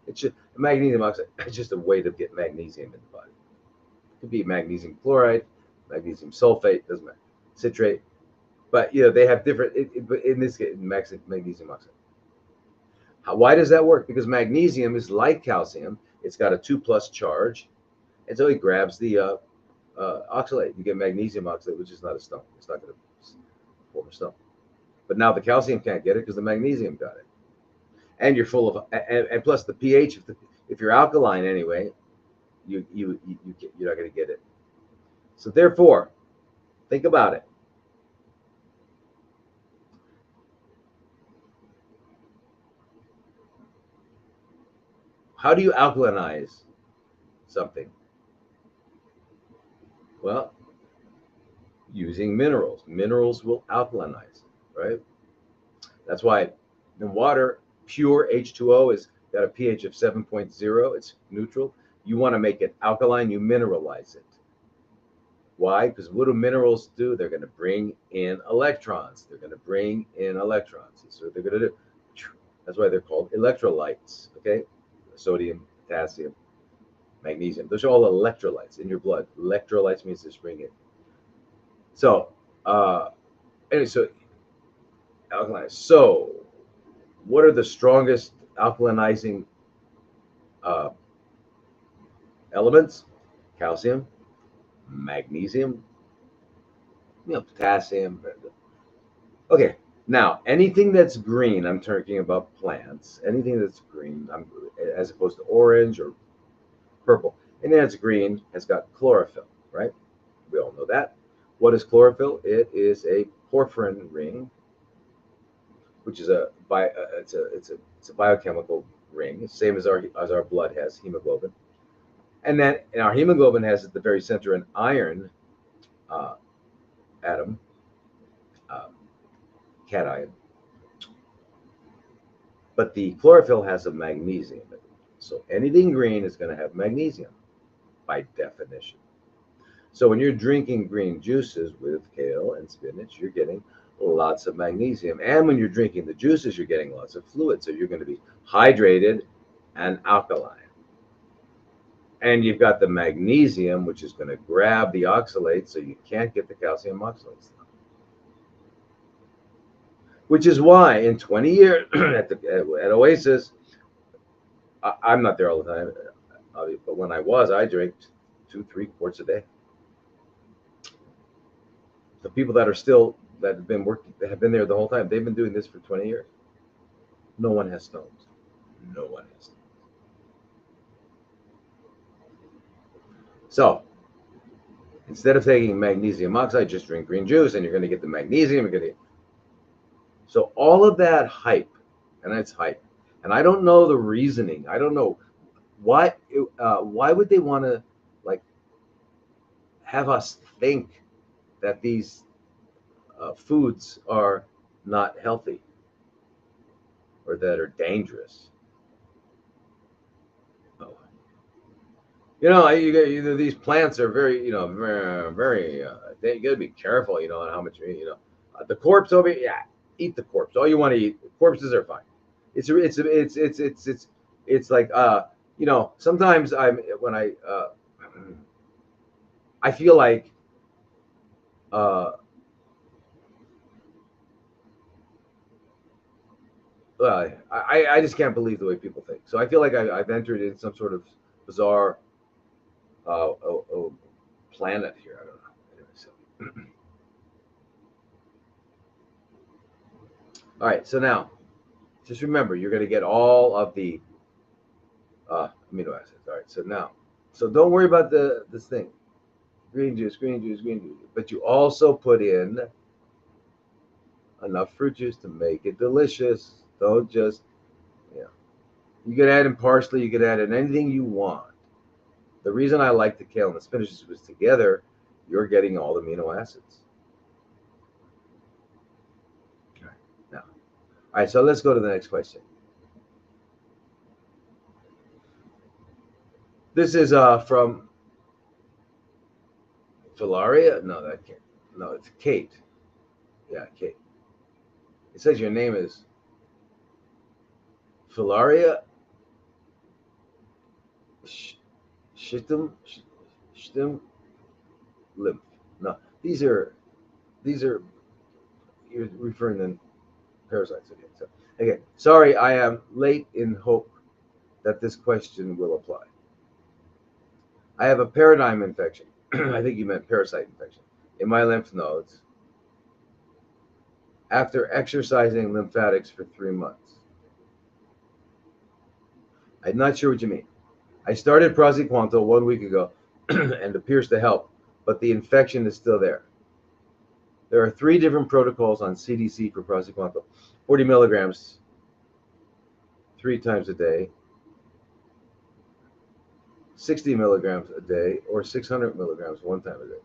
It's just magnesium oxide. It's just a way to get magnesium in the body. It could be magnesium chloride, magnesium sulfate, doesn't matter, citrate. But they have different. But in this case, magnesium oxide. Why does that work? Because magnesium is like calcium. It's got a 2+ charge, and so it grabs the oxalate. You get magnesium oxalate, which is not a stone. It's not going to form a stone. But now the calcium can't get it because the magnesium got it. And you're full of, and plus the pH. If you're alkaline anyway, you're not going to get it. So therefore, think about it. How do you alkalinize something? Well, using minerals. Minerals will alkalinize, right? That's why in water, pure H2O is got a pH of 7.0. It's neutral. You want to make it alkaline, you mineralize it. Why? Because what do minerals do? They're going to bring in electrons. They're going to bring in electrons. That's what they're going to do. That's why they're called electrolytes, okay? Sodium, potassium, magnesium. Those are all electrolytes in your blood. Electrolytes means to bring in. So, anyway, so alkaline. So, what are the strongest alkalinizing elements? Calcium, magnesium, potassium. Okay, now anything that's green, I'm talking about plants. Anything that's green, as opposed to orange or purple. Anything that's green has got chlorophyll, right? We all know that. What is chlorophyll? It is a porphyrin ring, which is it's a biochemical ring, same as our blood has hemoglobin. And then in our hemoglobin has at the very center an iron atom, cation. But the chlorophyll has a magnesium. So anything green is going to have magnesium by definition. So when you're drinking green juices with kale and spinach, you're getting lots of magnesium. And when you're drinking the juices, you're getting lots of fluid. So you're going to be hydrated and alkaline. And you've got the magnesium, which is going to grab the oxalates, so you can't get the calcium oxalates. Which is why in 20 years at Oasis, I'm not there all the time, but when I was, I drank 2-3 quarts a day. The people that have been working, that have been there the whole time, they've been doing this for 20 years. No one has stones. No one has stones. So instead of taking magnesium oxide, just drink green juice, and you're going to get the magnesium. So all of that hype, and it's hype, and I don't know the reasoning. I don't know why would they want to have us think that these foods are not healthy or that are dangerous. Oh. These plants are very, very. You got to be careful, on how much you eat. The corpse over, yeah, eat the corpse. All you want to eat. Corpses are fine. It's like sometimes I feel like uh, well, I just can't believe the way people think. So I feel like I've entered in some sort of bizarre planet here. I don't know. Anyway, so. All right, so now just remember you're going to get all of the amino acids. All right, so don't worry about this thing, green juice, but you also put in enough fruit juice to make it delicious. Don't just, you know, you could add in parsley, you could add in anything you want. The reason I like the kale and the spinach was together, you're getting all the amino acids. All right, now, all right, so let's go to the next question. This is from Filaria. No, that can't. No, it's Kate. Yeah, Kate. It says your name is Filaria Shittum lymph. No, these are you're referring to parasites again. So okay, sorry, I am late in hope that this question will apply. I have a paradigm infection. I think you meant parasite infection in my lymph nodes after exercising lymphatics for 3 months. I'm not sure what you mean. I started praziquantel 1 week ago and appears to help, but the infection is still there. There are 3 different protocols on CDC for praziquantel: 40 milligrams 3 times a day, 60 milligrams a day, or 600 milligrams 1 time a day.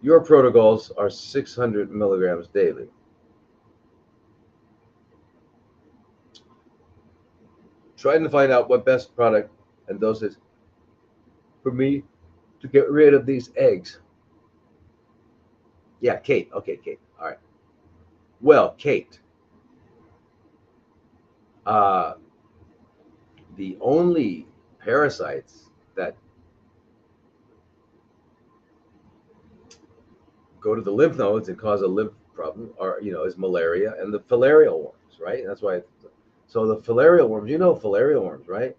Your protocols are 600 milligrams daily. Trying to find out what best product and doses for me to get rid of these eggs. Yeah, Kate. Okay, Kate. All right. Well, Kate, uh, the only parasites that go to the lymph nodes and cause a lymph problem is malaria and the filarial worms, right? That's why. So the filarial worms, filarial worms, right?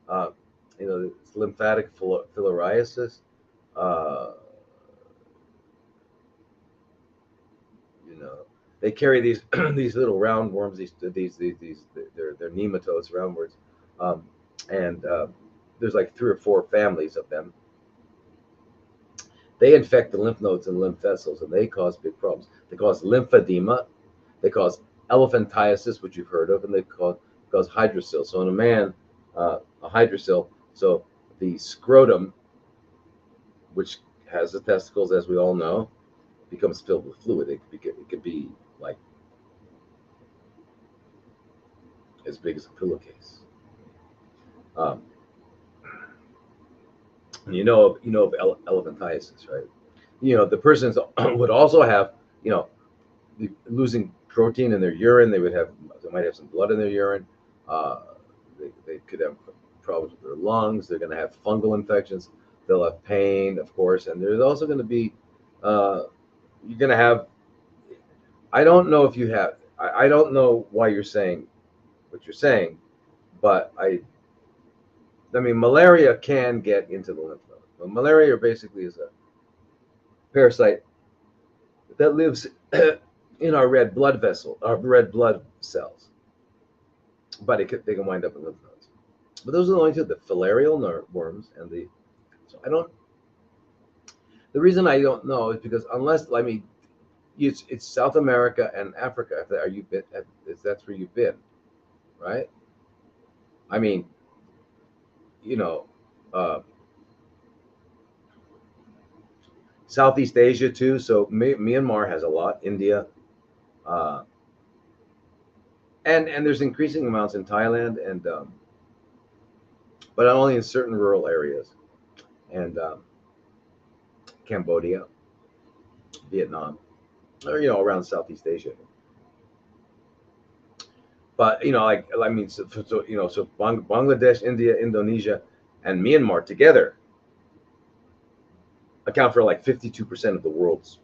Uh, it's lymphatic filariasis. Uh, you know, they carry these these little round worms. These they're nematodes, roundworms, and there's like 3 or 4 families of them. They infect the lymph nodes and lymph vessels, and they cause big problems. They cause lymphedema. They cause elephantiasis, which you've heard of, and they cause hydrocele. So in a man, a hydrocele. So the scrotum, which has the testicles, as we all know, becomes filled with fluid. It could be like as big as a pillowcase. Um, you know of elephantiasis, right? The persons would also have, losing protein in their urine. They might have some blood in their urine. Uh, they could have problems with their lungs. They're going to have fungal infections. They'll have pain, of course, and there's also going to be you're going to have. I don't know if you have. I don't know why you're saying what you're saying, but I mean, malaria can get into the lymph node. Well, malaria basically is a parasite that lives in our red blood cells, but they can wind up in lymph nodes. But those are the only 2: the filarial worms and the. So I don't. The reason I don't know is because it's South America and Africa. Are you been? That's where you've been, right? I mean, you know, uh, Southeast Asia too. So Myanmar has a lot. India, uh, and there's increasing amounts in Thailand, and but only in certain rural areas, and Cambodia, Vietnam, or around Southeast Asia. But like I mean, so Bangladesh, India, Indonesia, and Myanmar together account for like 52% of the world's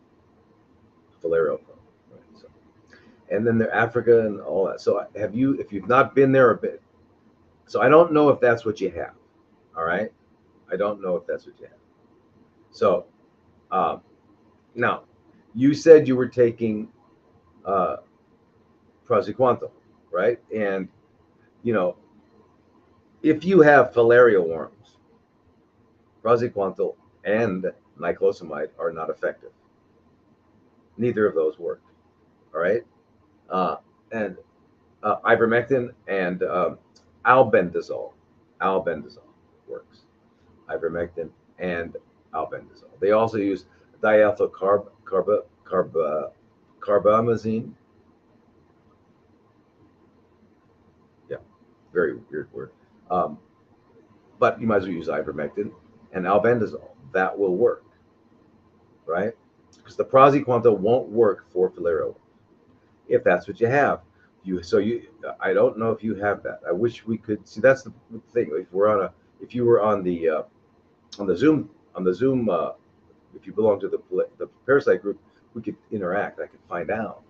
filarial fauna. Right? So, and then there Africa and all that. So if you've not been there a bit, so I don't know if that's what you have. All right, I don't know if that's what you have. So um, now, you said you were taking uh, praziquantel, right? And you know, if you have filarial worms, praziquantel and niclosamide are not effective. Neither of those work. All right, and ivermectin and albendazole. Albendazole works. Ivermectin and albendazole. They also use carbamazine. Yeah, very weird word. Um, but you might as well use ivermectin and albendazole. That will work, right? Because the praziquantel won't work for filarial if that's what you have. I don't know if you have that. I wish we could see. That's the thing. If you were on the Zoom, if you belong to the parasite group, we could interact. I could find out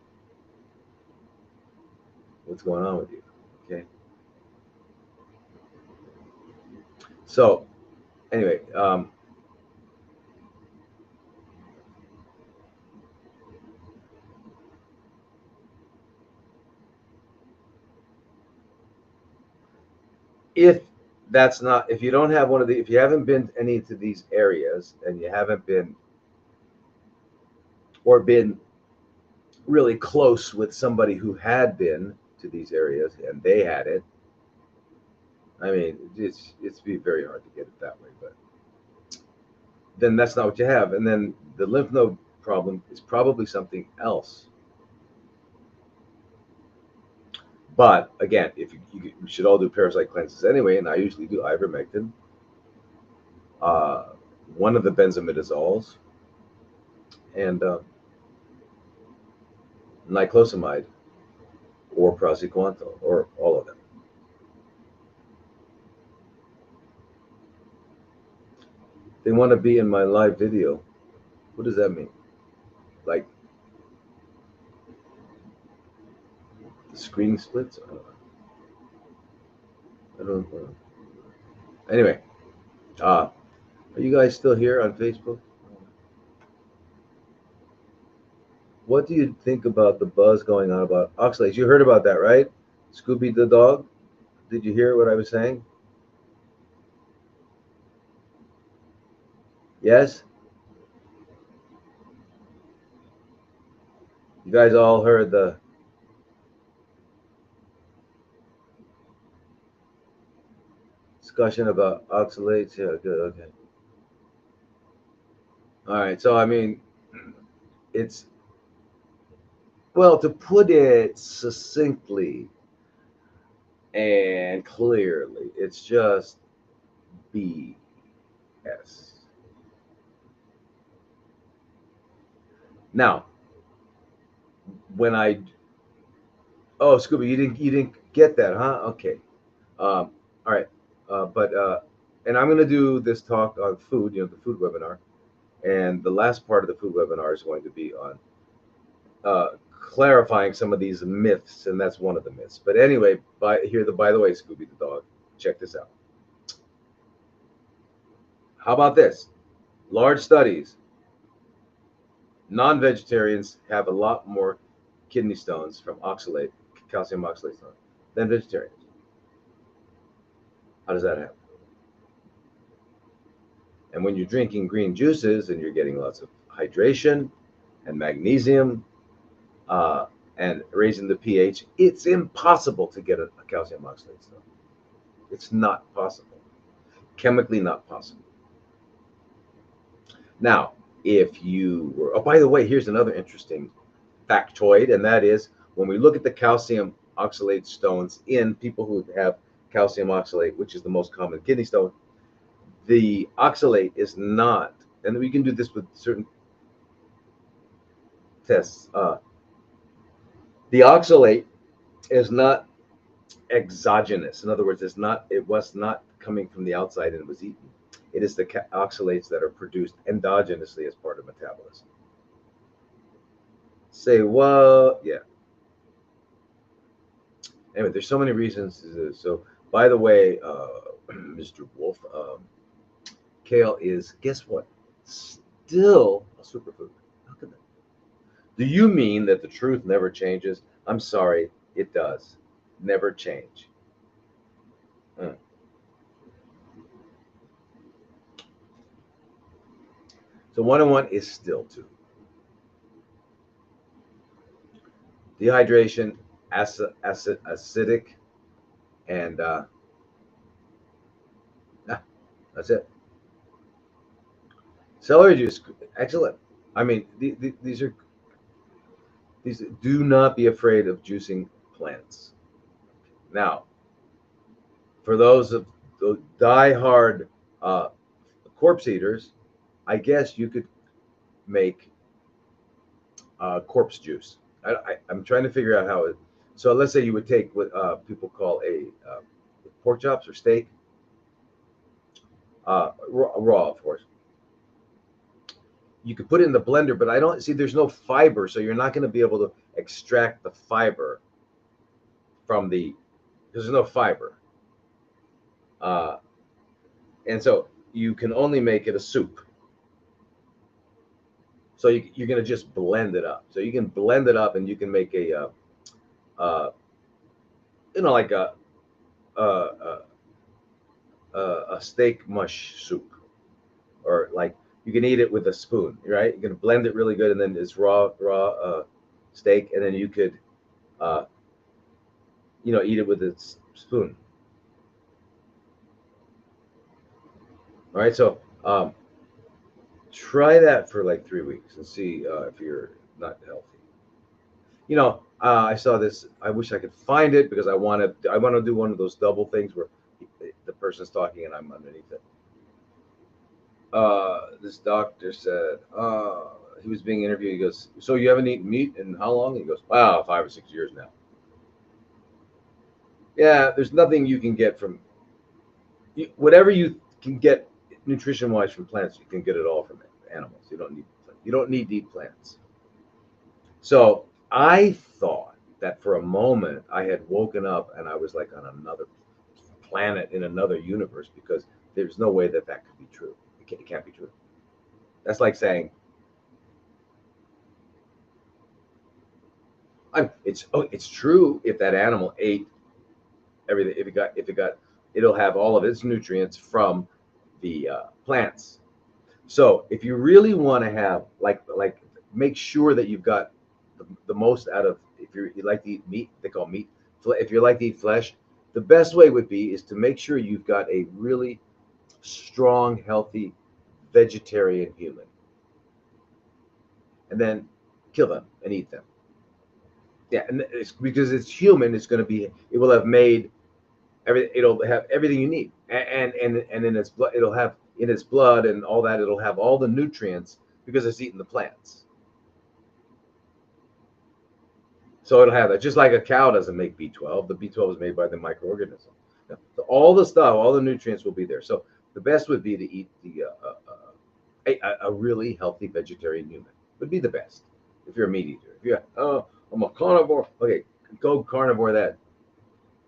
what's going on with you. Okay. So anyway, if if you don't have if you haven't been any to these areas and you haven't been or been really close with somebody who had been to these areas and they had it, I mean, it's be very hard to get it that way, but then that's not what you have. And then the lymph node problem is probably something else. But again, if you should all do parasite cleanses anyway, and I usually do ivermectin, uh, one of the benzimidazoles, and niclosamide or praziquantel or all of them. They want to be in my live video. What does that mean? Like the screen splits? I don't know. Anyway, are you guys still here on Facebook? What do you think about the buzz going on about oxalates? You heard about that, right? Scooby the dog? Did you hear what I was saying? Yes? You guys all heard the discussion about oxalates? Yeah, good, okay. All right, so I mean, it's, well, to put it succinctly and clearly, it's just BS. Now, when oh, Scooby, you didn't get that, huh? Okay. All right. And I'm going to do this talk on food, the food webinar. And the last part of the food webinar is going to be on clarifying some of these myths, and that's one of the myths. But anyway, by the way, Scooby the dog, check this out. How about this? Large studies. Non-vegetarians have a lot more kidney stones from calcium oxalate stone, than vegetarians. How does that happen? And when you're drinking green juices and you're getting lots of hydration and magnesium and raising the pH, it's impossible to get a calcium oxalate stone. It's not possible. Chemically not possible. Now, if you were, oh, by the way, here's another interesting factoid, and that is when we look at the calcium oxalate stones in people who have calcium oxalate, which is the most common kidney stone, the oxalate is not, and we can do this with certain tests. The oxalate is not exogenous. In other words, it was not coming from the outside and it was eaten. It is the oxalates that are produced endogenously as part of metabolism. Say what? Yeah. Anyway, there's so many reasons to do this. So, by the way, Mr. Wolf, kale is, guess what? Still a superfood. How could that? Do you mean that the truth never changes? I'm sorry, it does. Never change. So 101 is still 2. Dehydration, acidic, and that's it. Celery juice, excellent. I mean, these are these. Do not be afraid of juicing plants. Now, for those of the die-hard corpse eaters, I guess you could make corpse juice. I'm trying to figure out how it. So let's say you would take what people call a pork chops or steak, raw, of course. You could put it in the blender, but I don't see. There's no fiber, so you're not going to be able to extract the fiber from the. There's no fiber, and so you can only make it a soup. So you're going to just blend it up. So you can blend it up, and you can make a, like a steak mush soup, or like you can eat it with a spoon, right? You can blend it really good, and then it's raw steak, and then you could, eat it with a spoon. All right, so try that for like 3 weeks and see if you're not healthy. I saw this. I wish I could find it because I want to do one of those double things where the person's talking and I'm underneath it. This doctor said he was being interviewed. He goes, "So you haven't eaten meat in how long?" He goes, "Wow, 5 or 6 years now." Yeah, there's nothing you can get from whatever you can get nutrition-wise from plants. You can get it all from animals. You don't need to eat plants. So I thought that for a moment I had woken up and I was like on another planet in another universe, because there's no way that could be true. It can't be true. That's like saying, it's true if that animal ate everything. It'll have all of its nutrients from the plants. So if you really want to have like make sure that you've got the most out of, if you like to eat meat, they call meat. If you like to eat flesh, the best way would be is to make sure you've got a really strong, healthy vegetarian human, and then kill them and eat them. Yeah, and it's because it's human. It will have made everything. It'll have everything you need, and in its blood, it'll have in its blood and all that. It'll have all the nutrients because it's eating the plants. So it'll have that. Just like a cow doesn't make B12, the B12 is made by the microorganism. So all the stuff, all the nutrients will be there. So the best would be to eat a really healthy vegetarian human. Would be the best if you're a meat eater. If you're, I'm a carnivore, okay, go carnivore that.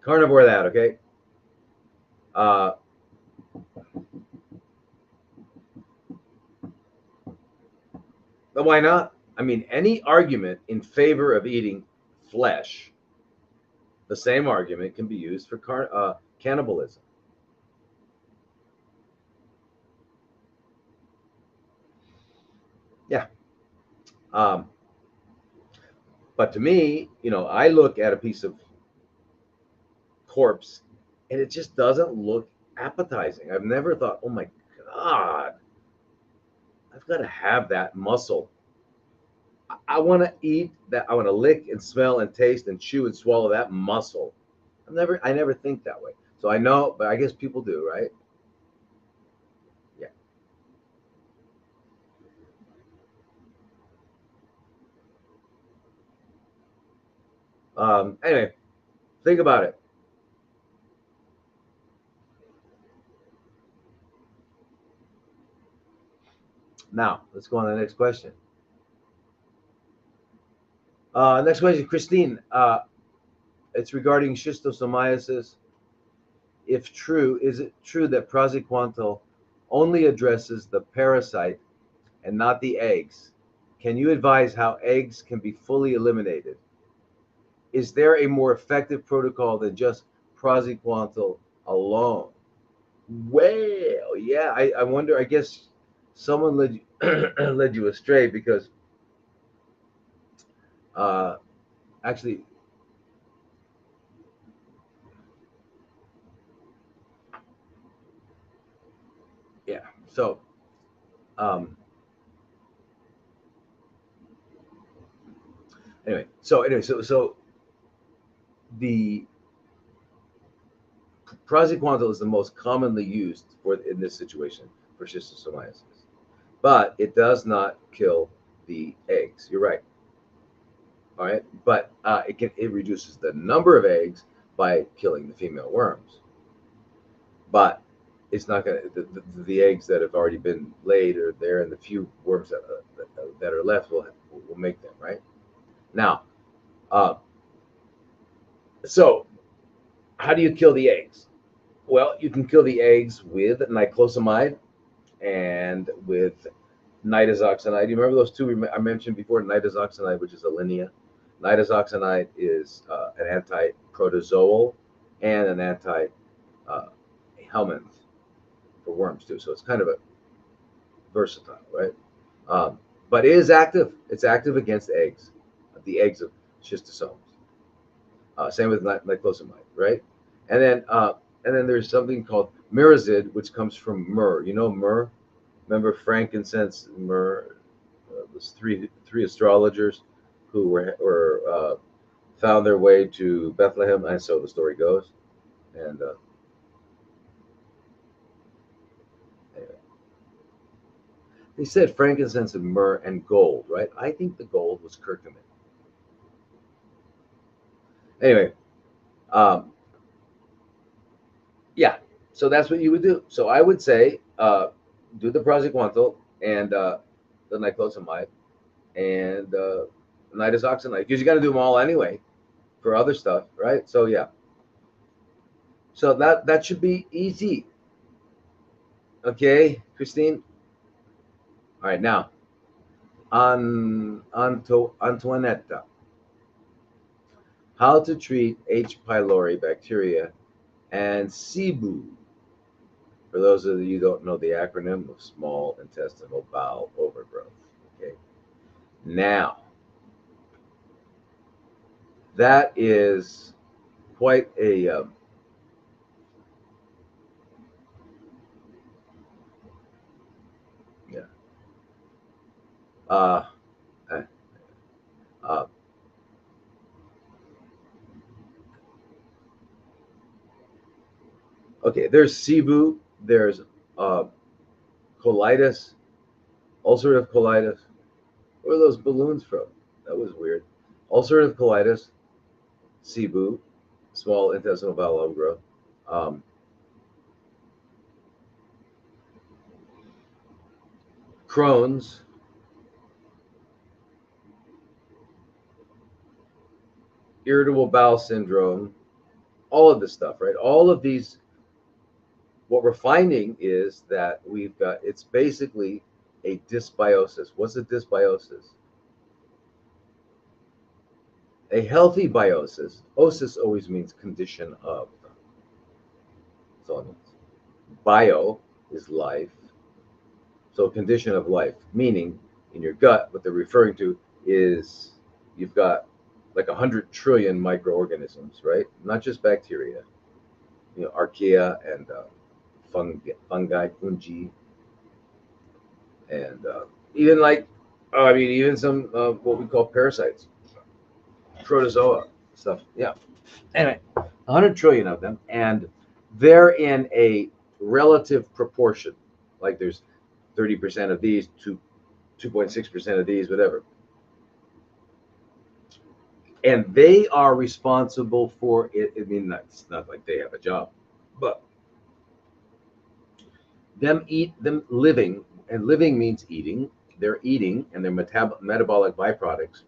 Carnivore that, okay? But why not? I mean, any argument in favor of eating flesh, the same argument can be used for cannibalism. Yeah. But to me, I look at a piece of corpse and it just doesn't look appetizing. I've never thought, oh my God, I've got to have that muscle. I want to eat that. I want to lick and smell and taste and chew and swallow that muscle. I never think that way. So I know, but I guess people do, right? Yeah. Anyway, think about it. Now, let's go on to the next question. Next question, Christine. It's regarding schistosomiasis. If true, is it true that praziquantel only addresses the parasite and not the eggs? Can you advise how eggs can be fully eliminated? Is there a more effective protocol than just praziquantel alone? Well, yeah, I wonder. I guess someone led you, led you astray because uh, actually, yeah. So um, so the praziquantel is the most commonly used for in this situation for schistosomiasis, but it does not kill the eggs. You're right. All right, but it reduces the number of eggs by killing the female worms, but it's not going to the eggs that have already been laid are there, and the few worms that are left will make them right now. Uh, so how do you kill the eggs? Well, you can kill the eggs with niclosamide and with nitazoxanide. You remember those two I mentioned before? Nitazoxanide, which is a linea. Nitazoxanide is an anti-protozoal and an anti-helminth for worms too. So it's kind of a versatile, right? Um, but it is active. It's active against eggs, the eggs of schistosomes. Same with niclosamide, right? And then uh, and then there's something called myrazid, which comes from myrrh. You know myrrh? Remember frankincense, myrrh? Those three astrologers who were found their way to Bethlehem, and so the story goes. And anyway, they said frankincense and myrrh and gold, right? I think the gold was curcumin. Anyway, um, yeah. So that's what you would do. So I would say do the praziquantel and the niclosamide and nitazoxanide because you got to do them all anyway for other stuff, right? So yeah. So that should be easy. Okay, Christine. All right, now Antoinetta. How to treat H. pylori bacteria and SIBO. For those of you who don't know the acronym of small intestinal bowel overgrowth. Okay. Now, that is quite a yeah. Uh, uh, uh, okay, there's SIBO, there's uh, colitis, ulcerative colitis. Where are those balloons from? That was weird. Ulcerative colitis, SIBO, small intestinal bowel overgrowth, um, Crohn's, irritable bowel syndrome, all of this stuff, right? All of these, what we're finding is that we've got, it's basically a dysbiosis. What's a dysbiosis? A healthy biosis, osis always means condition of. That's all it means. Bio is life. So condition of life, meaning in your gut, what they're referring to is you've got like 100 trillion microorganisms, right? Not just bacteria, archaea and fungi, And even like, I mean, even some what we call parasites, protozoa stuff. Yeah. Anyway, 100 trillion of them, and they're in a relative proportion. Like there's 30% of these, 2.6% of these, whatever. And they are responsible for it. I mean, it's not like they have a job, but them living, and living means eating. They're eating, and their metabolic byproducts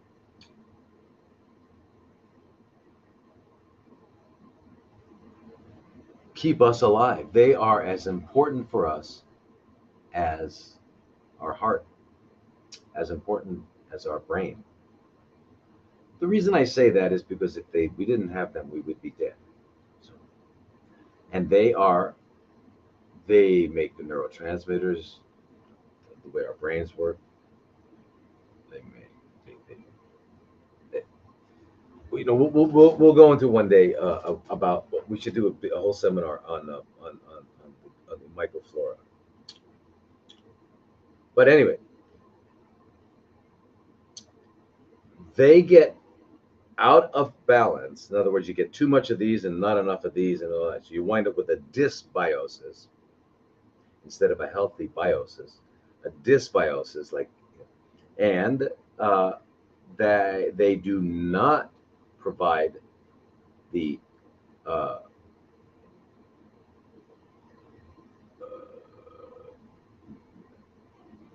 keep us alive. They are as important for us as our heart, as important as our brain. The reason I say that is because if we didn't have them, we would be dead. So, and they make the neurotransmitters, the way our brains work. They make they, we'll go into one day about. We should do a whole seminar on the microflora. But anyway, they get out of balance. In other words, you get too much of these and not enough of these and all that. So you wind up with a dysbiosis instead of a healthy biosis. A dysbiosis, like, and they do not provide the uh,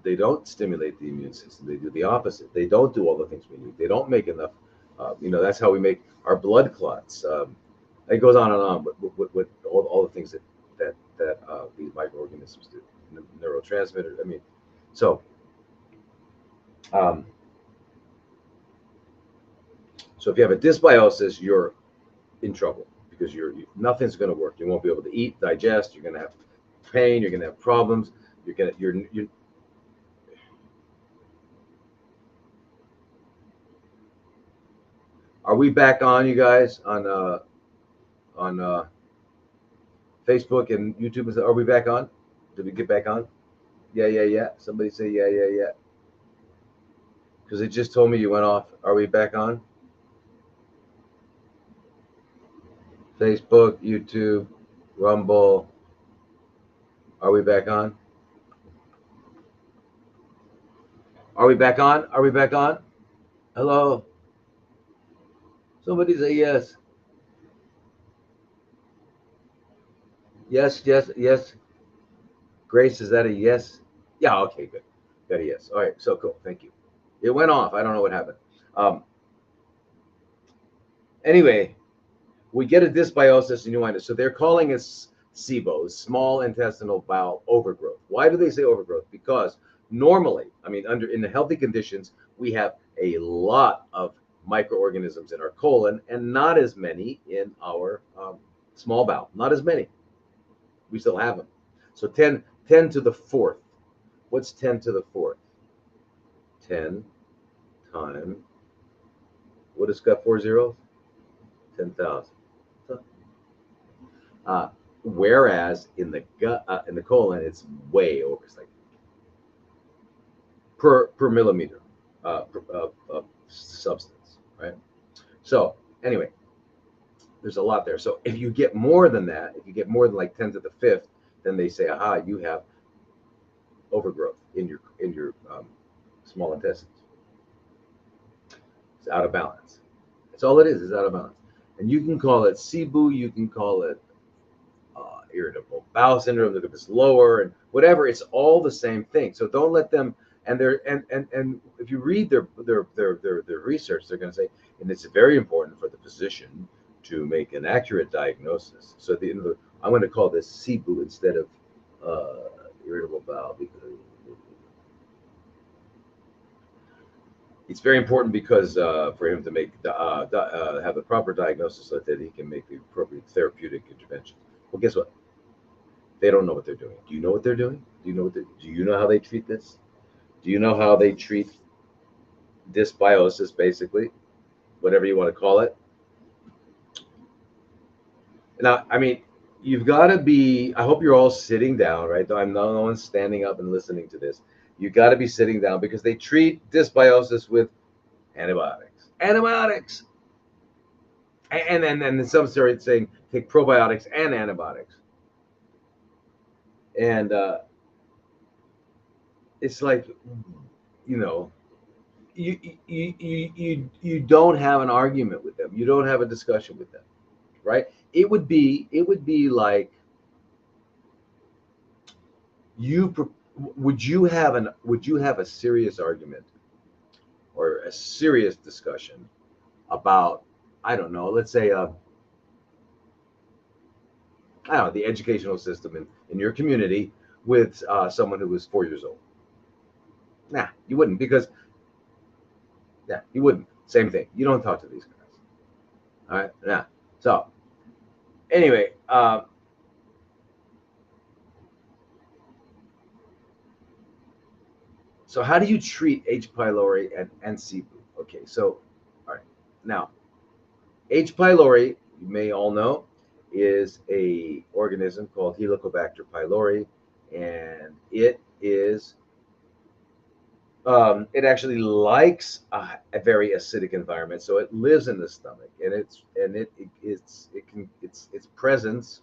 they don't stimulate the immune system. They do the opposite. They don't do all the things we need. They don't make enough. That's how we make our blood clots. It goes on and on with all the things that these microorganisms do. Neurotransmitters. I mean, so um, so if you have a dysbiosis, you're in trouble because nothing's going to work. You won't be able to eat, digest. You're going to have pain. You're going to have problems. You're Are we back on, you guys, on Facebook and YouTube? Are we back on? Did we get back on? Yeah, yeah, yeah. Somebody say yeah, yeah, yeah. Because it just told me you went off. Are we back on? Facebook, YouTube, Rumble. Are we back on? Are we back on? Are we back on? Hello? Somebody say yes. Yes, yes, yes. Grace, is that a yes? Yeah, okay, good. Got a yes. All right, so cool. Thank you. It went off. I don't know what happened. Um, anyway, we get a dysbiosis and you wind up. So they're calling it SIBO, small intestinal bowel overgrowth. Why do they say overgrowth? Because normally, I mean, in the healthy conditions, we have a lot of microorganisms in our colon and not as many in our small bowel. Not as many. We still have them. So 10 to the fourth. What's 10 to the fourth? 10 times, what has got 4 zeros? 10,000. Whereas in the gut, in the colon, it's way over. It's like per millimeter of substance, right? So anyway, there's a lot there. So if you get more than that, if you get more than like 10 to the fifth, then they say, aha, you have overgrowth in your small intestines. It's out of balance. That's all it is. It's out of balance. And you can call it SIBO. You can call it irritable bowel syndrome, if it's lower and whatever, it's all the same thing. So don't let them. And they're and if you read their research, they're going to say, and it's very important for the physician to make an accurate diagnosis. So I'm going to call this SIBO instead of irritable bowel because it's very important because for him to make have the proper diagnosis so that he can make the appropriate therapeutic intervention. Well, guess what? They don't know what they're doing. Do you know what they're doing? Do you know how they treat this? Do you know how they treat dysbiosis, basically, whatever you want to call it? Now, I mean, you've got to be. I hope you're all sitting down, right? I'm no one's standing up and listening to this. You got to be sitting down because they treat dysbiosis with antibiotics. Antibiotics. And then some started saying take probiotics and antibiotics. And it's like, you know, you don't have an argument with them. You don't have a discussion with them, right? It would be like would you have a serious argument or a serious discussion about, I don't know, let's say I don't know, the educational system in your community with someone who was 4 years old? Nah, you wouldn't, because yeah, you wouldn't. Same thing. You don't talk to these guys. All right. Yeah. So anyway, so how do you treat H. pylori and CBU? Okay. So, all right. Now, H. pylori, you may all know, is a organism called Helicobacter pylori, and it actually likes a very acidic environment, so it lives in the stomach, and its presence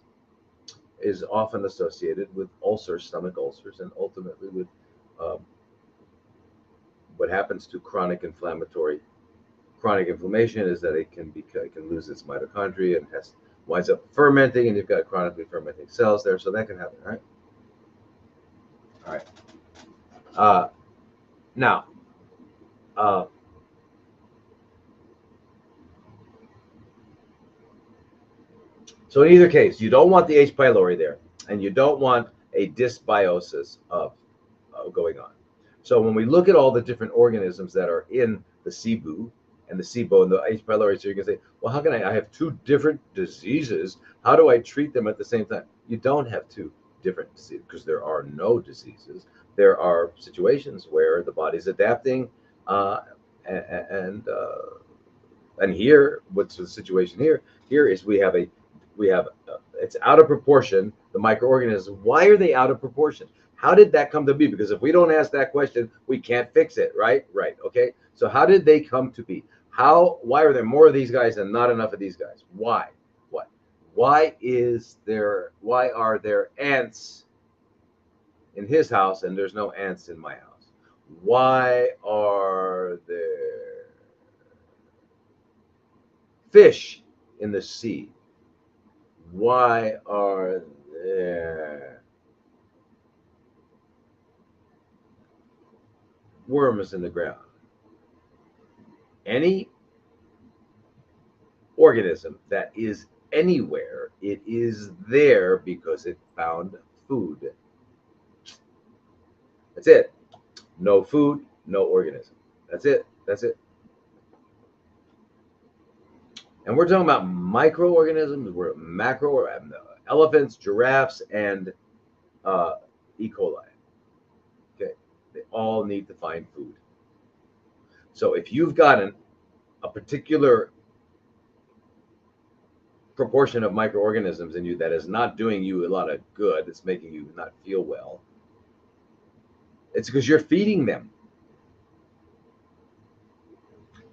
is often associated with ulcers, stomach ulcers, and ultimately with um, what happens to chronic inflammation is that it can lose its mitochondria and winds up fermenting, and you've got chronically fermenting cells there, so that can happen, right? All right. Now, uh, so in either case, you don't want the H. pylori there, and you don't want a dysbiosis of going on. So when we look at all the different organisms that are in the CBU and the SIBO and the H. pylori, so you can say, well, how can I have two different diseases? How do I treat them at the same time? You don't have two different diseases because there are no diseases. There are situations where the body's adapting, uh, and here, what's the situation here? Here is we have it's out of proportion, the microorganisms. Why are they out of proportion? How did that come to be? Because if we don't ask that question, we can't fix it, right? Right. Okay. So how did they come to be? Why are there more of these guys and not enough of these guys? Why? What? Why are there ants in his house and there's no ants in my house? Why are there fish in the sea? Why are there worms in the ground? Any organism that is anywhere, it is there because it found food. That's it. No food, no organism. That's it. That's it. And we're talking about microorganisms. We're macro, elephants, giraffes, and E. coli. Okay, they all need to find food. So if you've got a particular proportion of microorganisms in you that is not doing you a lot of good, it's making you not feel well, it's because you're feeding them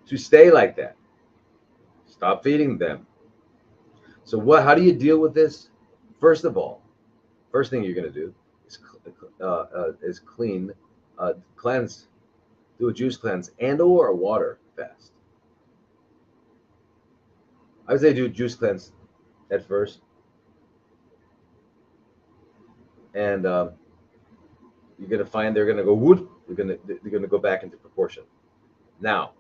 to stay like that. Stop feeding them. So how do you deal with this? First of all, first thing you're going to do is cleanse, do a juice cleanse and/or a water fast. I would say do a juice cleanse at first, and you're going to find they're going to go whoop. They're going to go back into proportion. Now,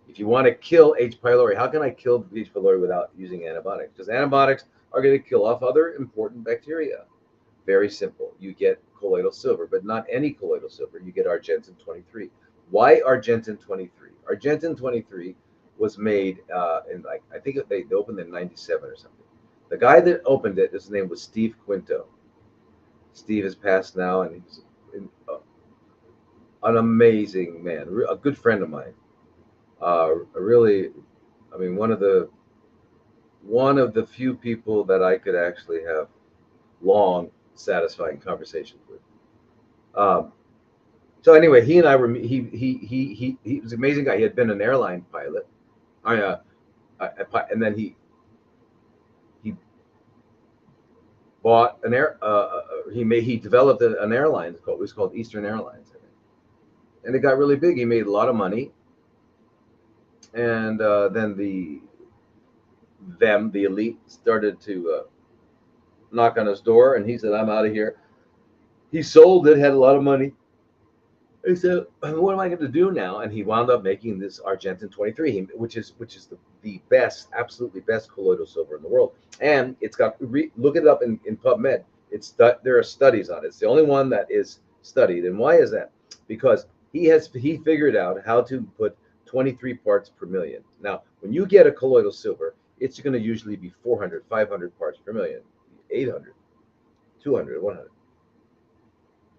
if you want to kill H. pylori, how can I kill H. pylori without using antibiotics? Because antibiotics are going to kill off other important bacteria. Very simple. You get colloidal silver, but not any colloidal silver. You get Argentin 23. Why Argentin 23? Argentin 23 was made in, like, I think they opened in '97 or something. The guy that opened it, his name was Steve Quinto. Steve has passed now, and he's an amazing man, a good friend of mine. Really, I mean, one of the few people that I could actually have long, satisfying conversations with. So anyway, he and I were he was an amazing guy. He had been an airline pilot. And then he bought an he developed an airline. It was called Eastern Airlines, I think, and it got really big. He made a lot of money, and then the elite started to knock on his door, and he said, "I'm out of here." He sold it, had a lot of money. He said, "What am I going to do now?" And he wound up making this Argentine 23, which is the best, absolutely best colloidal silver in the world. And it's got look it up in PubMed. There are studies on it. It's the only one that is studied. And why is that? Because he figured out how to put 23 parts per million. Now, when you get a colloidal silver, it's going to usually be 400, 500 parts per million, 800, 200, 100.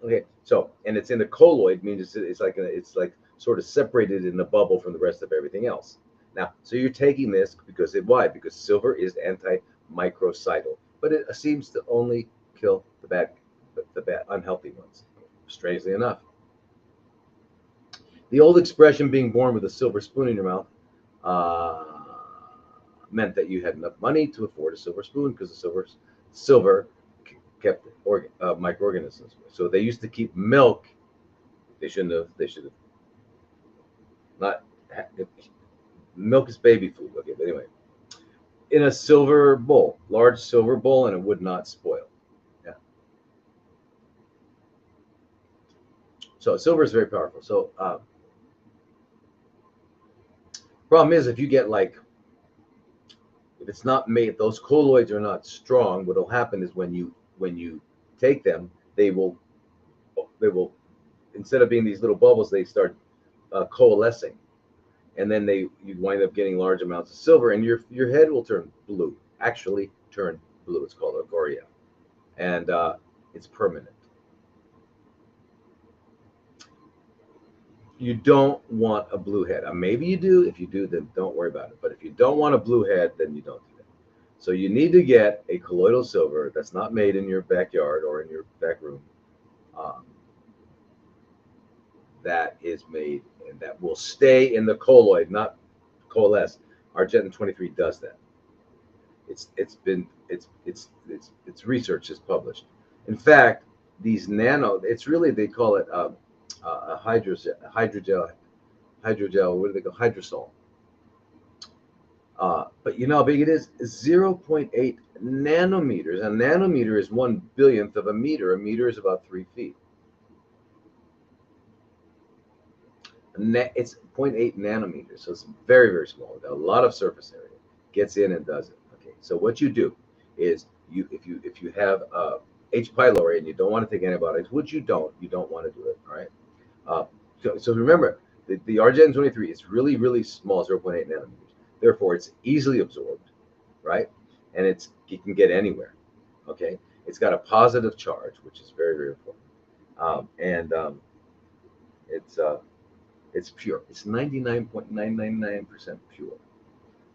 Okay, so and it's in the colloid, means it's like sort of separated in a bubble from the rest of everything else. Now, so you're taking this because why? Because silver is antimicrocidal, but it seems to only kill the bad unhealthy ones. Strangely enough, the old expression "being born with a silver spoon in your mouth" uh, meant that you had enough money to afford a silver spoon because the silver kept microorganisms. So they used to keep milk. They shouldn't have. They should have not. Milk is baby food. Okay, but anyway, in a silver bowl, large silver bowl, and it would not spoil. Yeah. So silver is very powerful. So problem is if you get if it's not made, those colloids are not strong. What'll happen is when you take them, they will instead of being these little bubbles, they start coalescing, and then you wind up getting large amounts of silver, and your head will turn blue. Actually, turn blue. It's called agoria, and it's permanent. You don't want a blue head. Maybe you do. If you do, then don't worry about it. But if you don't want a blue head, then you don't do that. So you need to get a colloidal silver that's not made in your backyard or in your back room. Um, that is made and that will stay in the colloid, not coalesce. Argentine 23 does that. It's research is published. In fact, these it's really, they call it a hydrogel. What do they call hydrosol? But you know how big it is? 0.8 nanometers. A nanometer is 1/1000th of a meter. A meter is about 3 feet. It's 0.8 nanometers, so it's very, very small. Got a lot of surface area. Gets in and does it. Okay, so what you do is if you have H. pylori and you don't want to take antibiotics, which you don't want to do it. All right. So remember, the Argentine 23 is really, really small, 0.8 nanometers. Therefore, it's easily absorbed, right? And it can get anywhere. Okay. It's got a positive charge, which is very, very important. And it's it's pure. It's 99.999% pure.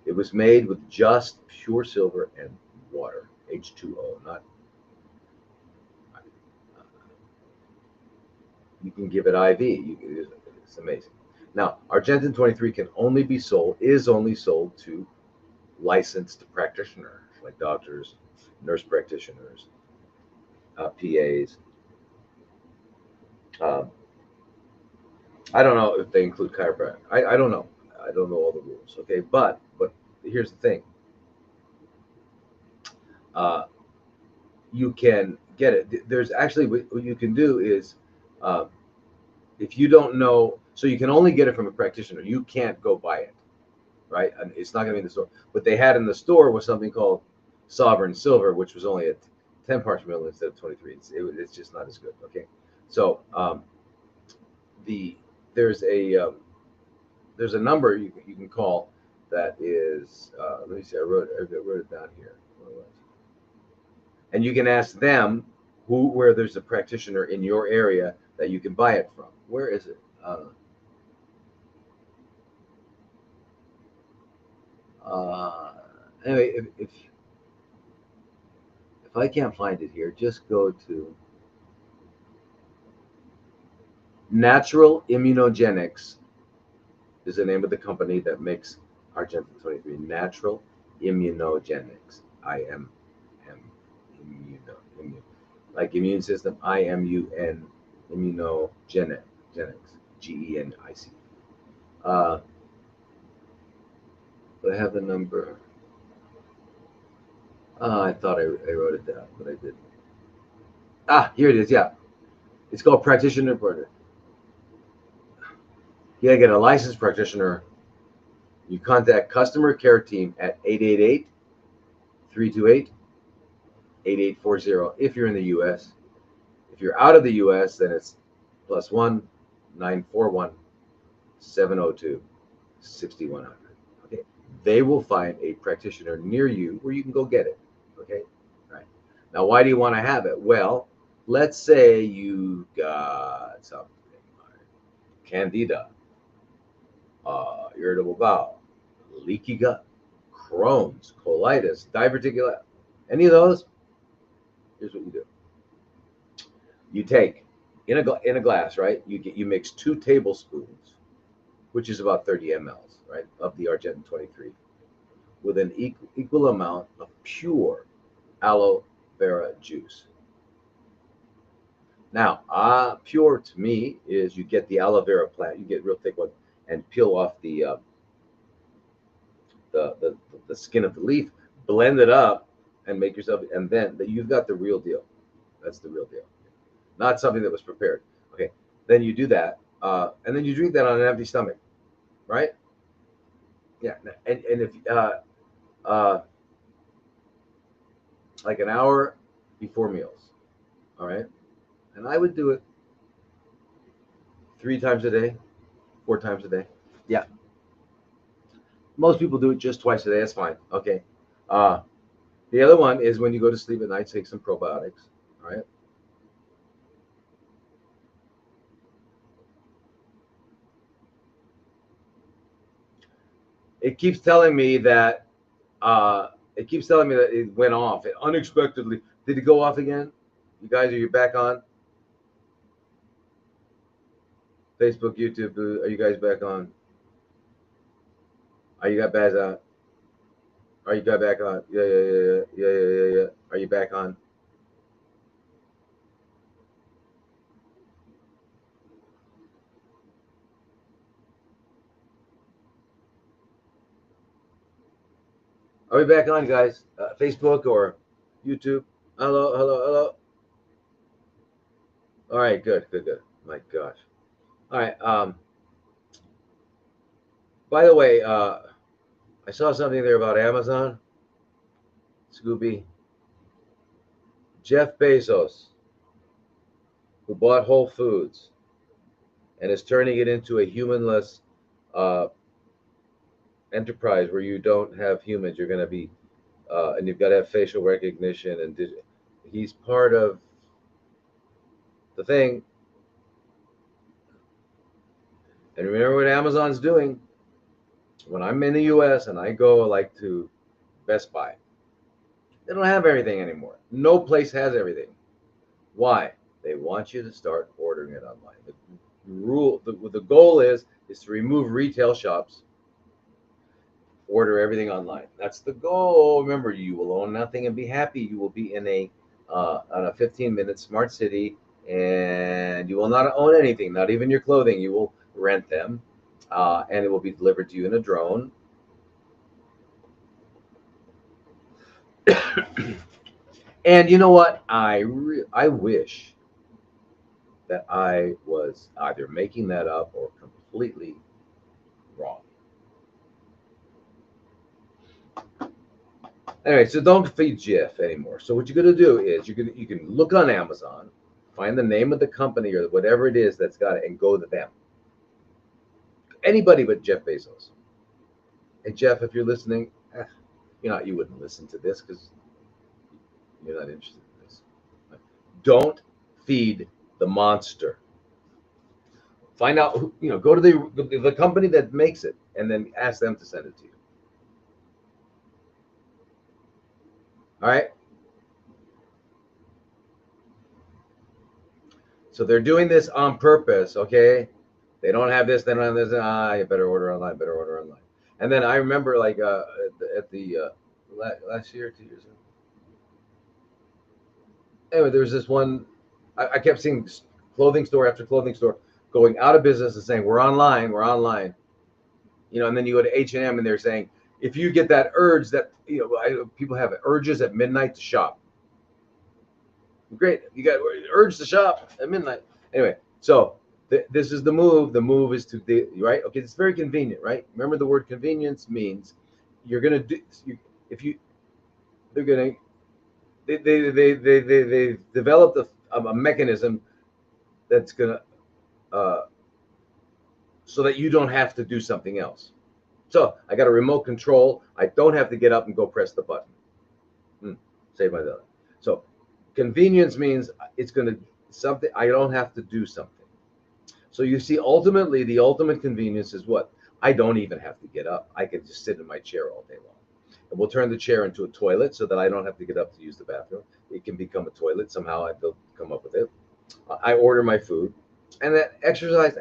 It was made with just pure silver and water, H2O. Not you can give it IV. It's amazing. Now, Argentine 23 is only sold to licensed practitioners like doctors, nurse practitioners, PAs. Um, I don't know if they include chiropractic. I don't know. I don't know all the rules. Okay, but here's the thing. Uh, you can get it. There's actually what you can do is uh, if you don't know, so you can only get it from a practitioner. You can't go buy it, right? And it's not going to be in the store. What they had in the store was something called Sovereign Silver, which was only at 10 parts per million instead of 23. It's just not as good. Okay, so the there's a there's a number you can call that is let me see. I wrote it down here. And you can ask them where there's a practitioner in your area that you can buy it from. Where is it? Anyway, if I can't find it here, just go to Natural Immunogenics is the name of the company that makes Argentin 23. Natural Immunogenics. Immuno, like immune system. IMUN, immunogenics. GENIC. But I have the number. I thought I wrote it down, but I didn't. Here it is. Yeah, it's called Practitioner Reporter. You gotta get a licensed practitioner. You contact customer care team at 888-328-8840 if you're in the U.S. If you're out of the U.S., then it's +1 941 702 6100. Okay, they will find a practitioner near you where you can go get it. Okay, all right. Now, why do you want to have it? Well, let's say you got something like candida, irritable bowel, leaky gut, Crohn's, colitis, diverticulitis, any of those. Here's what you do: you take in a glass, right? You mix 2 tablespoons, which is about 30 mLs, right, of the Argentin 23, with an equal amount of pure aloe vera juice. Now, pure to me is you get the aloe vera plant, you get real thick one, and peel off the skin of the leaf, blend it up, and make yourself, and then you've got the real deal. That's the real deal, not something that was prepared. Okay, then you do that, and then you drink that on an empty stomach, right? Yeah, and if like an hour before meals, all right, and I would do it 3 times a day, 4 times a day. Yeah, most people do it just twice a day. That's fine. Okay. Uh, the other one is when you go to sleep at night, take some probiotics. All right. It keeps telling me that it went off. It unexpectedly. Did it go off again? You guys, are you back on Facebook, YouTube? Are you guys back on? Are you got back on? Are you got back on? Yeah. Are you back on? Are we back on, guys? Facebook or YouTube? Hello. All right, good. My gosh. All right. By the way, I saw something there about Amazon. Scooby. Jeff Bezos, who bought Whole Foods and is turning it into a humanless uh, enterprise where you don't have humans. You're going to be, and you've got to have facial recognition. And he's part of the thing. And remember what Amazon's doing. When I'm in the U.S. and I go like to Best Buy, they don't have everything anymore. No place has everything. Why? They want you to start ordering it online. The goal is to remove retail shops, order everything online. That's the goal. Remember, you will own nothing and be happy. You will be in on a 15-minute smart city, and you will not own anything, not even your clothing. You will rent them, and it will be delivered to you in a drone. And you know what? I wish that I was either making that up or completely wrong. Anyway, so don't feed Jeff anymore. So what you're going to do is you can look on Amazon, find the name of the company or whatever it is that's got it, and go to them. Anybody but Jeff Bezos. And Jeff, if you're listening, you wouldn't listen to this because you're not interested in this. Don't feed the monster. Find out who, go to the company that makes it, and then ask them to send it to you. All right. So they're doing this on purpose, okay? They don't have this, they don't have this. You better order online, better order online. And then I remember, like, at the last year, 2 years ago. Anyway, there was this one. I kept seeing clothing store after clothing store going out of business and saying, "We're online, we're online." You know, and then you go to H&M and they're saying, if you get that urge that, people have urges at midnight to shop. Great, you got urge to shop at midnight. Anyway, so this is the move. The move is to right. Okay, it's very convenient, right? Remember, the word convenience means you're gonna do. If you, they're gonna. They developed a mechanism that's gonna so that you don't have to do something else. So I got a remote control. I don't have to get up and go press the button. Save my dollar. So convenience means it's going to something. I don't have to do something. So you see, ultimately, the ultimate convenience is what? I don't even have to get up. I can just sit in my chair all day long. And we'll turn the chair into a toilet so that I don't have to get up to use the bathroom. It can become a toilet. Somehow I'll come up with it. I order my food. And that exercise,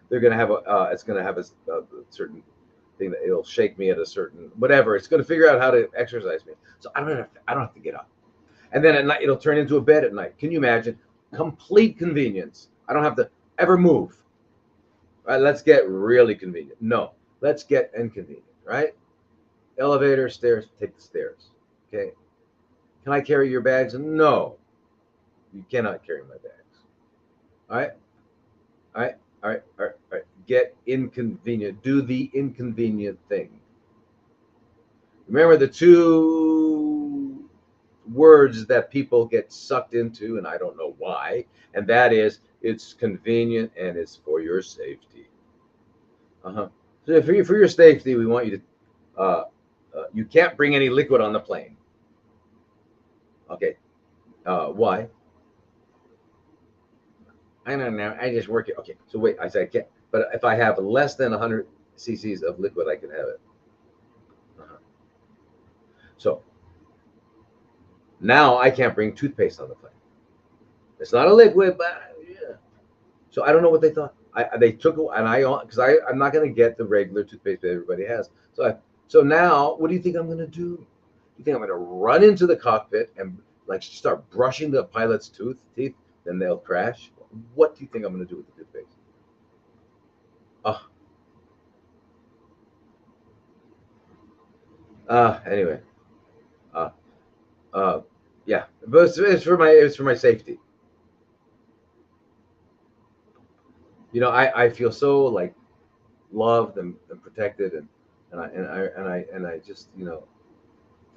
they're going to have it's going to have a certain thing that it'll shake me at a certain whatever. It's going to figure out how to exercise me. So I don't have to get up. And then at night it'll turn into a bed at night. Can you imagine? Complete convenience. I don't have to ever move. Right? Let's get really convenient. No, let's get inconvenient. Right? Elevator, stairs. Take the stairs. Okay. Can I carry your bags? No, you cannot carry my bags. All right. All right. All right. All right. All right. Get inconvenient. Do the inconvenient thing. Remember the two words that people get sucked into, and I don't know why, and that is it's convenient and it's for your safety. So for your safety, we want you to you can't bring any liquid on the plane. Okay. Why? I don't know. I just work it. Okay. So wait, I said I can't. But if I have less than 100 cc's of liquid, I can have it. So now I can't bring toothpaste on the plane. It's not a liquid, but yeah. So I don't know what they thought. They took, and because I'm not going to get the regular toothpaste that everybody has. So now what do you think I'm going to do? You think I'm going to run into the cockpit and like start brushing the pilot's teeth? Then they'll crash. What do you think I'm going to do with the toothpaste? Anyway, yeah, but it's for my safety. I feel so like loved and protected, and I just to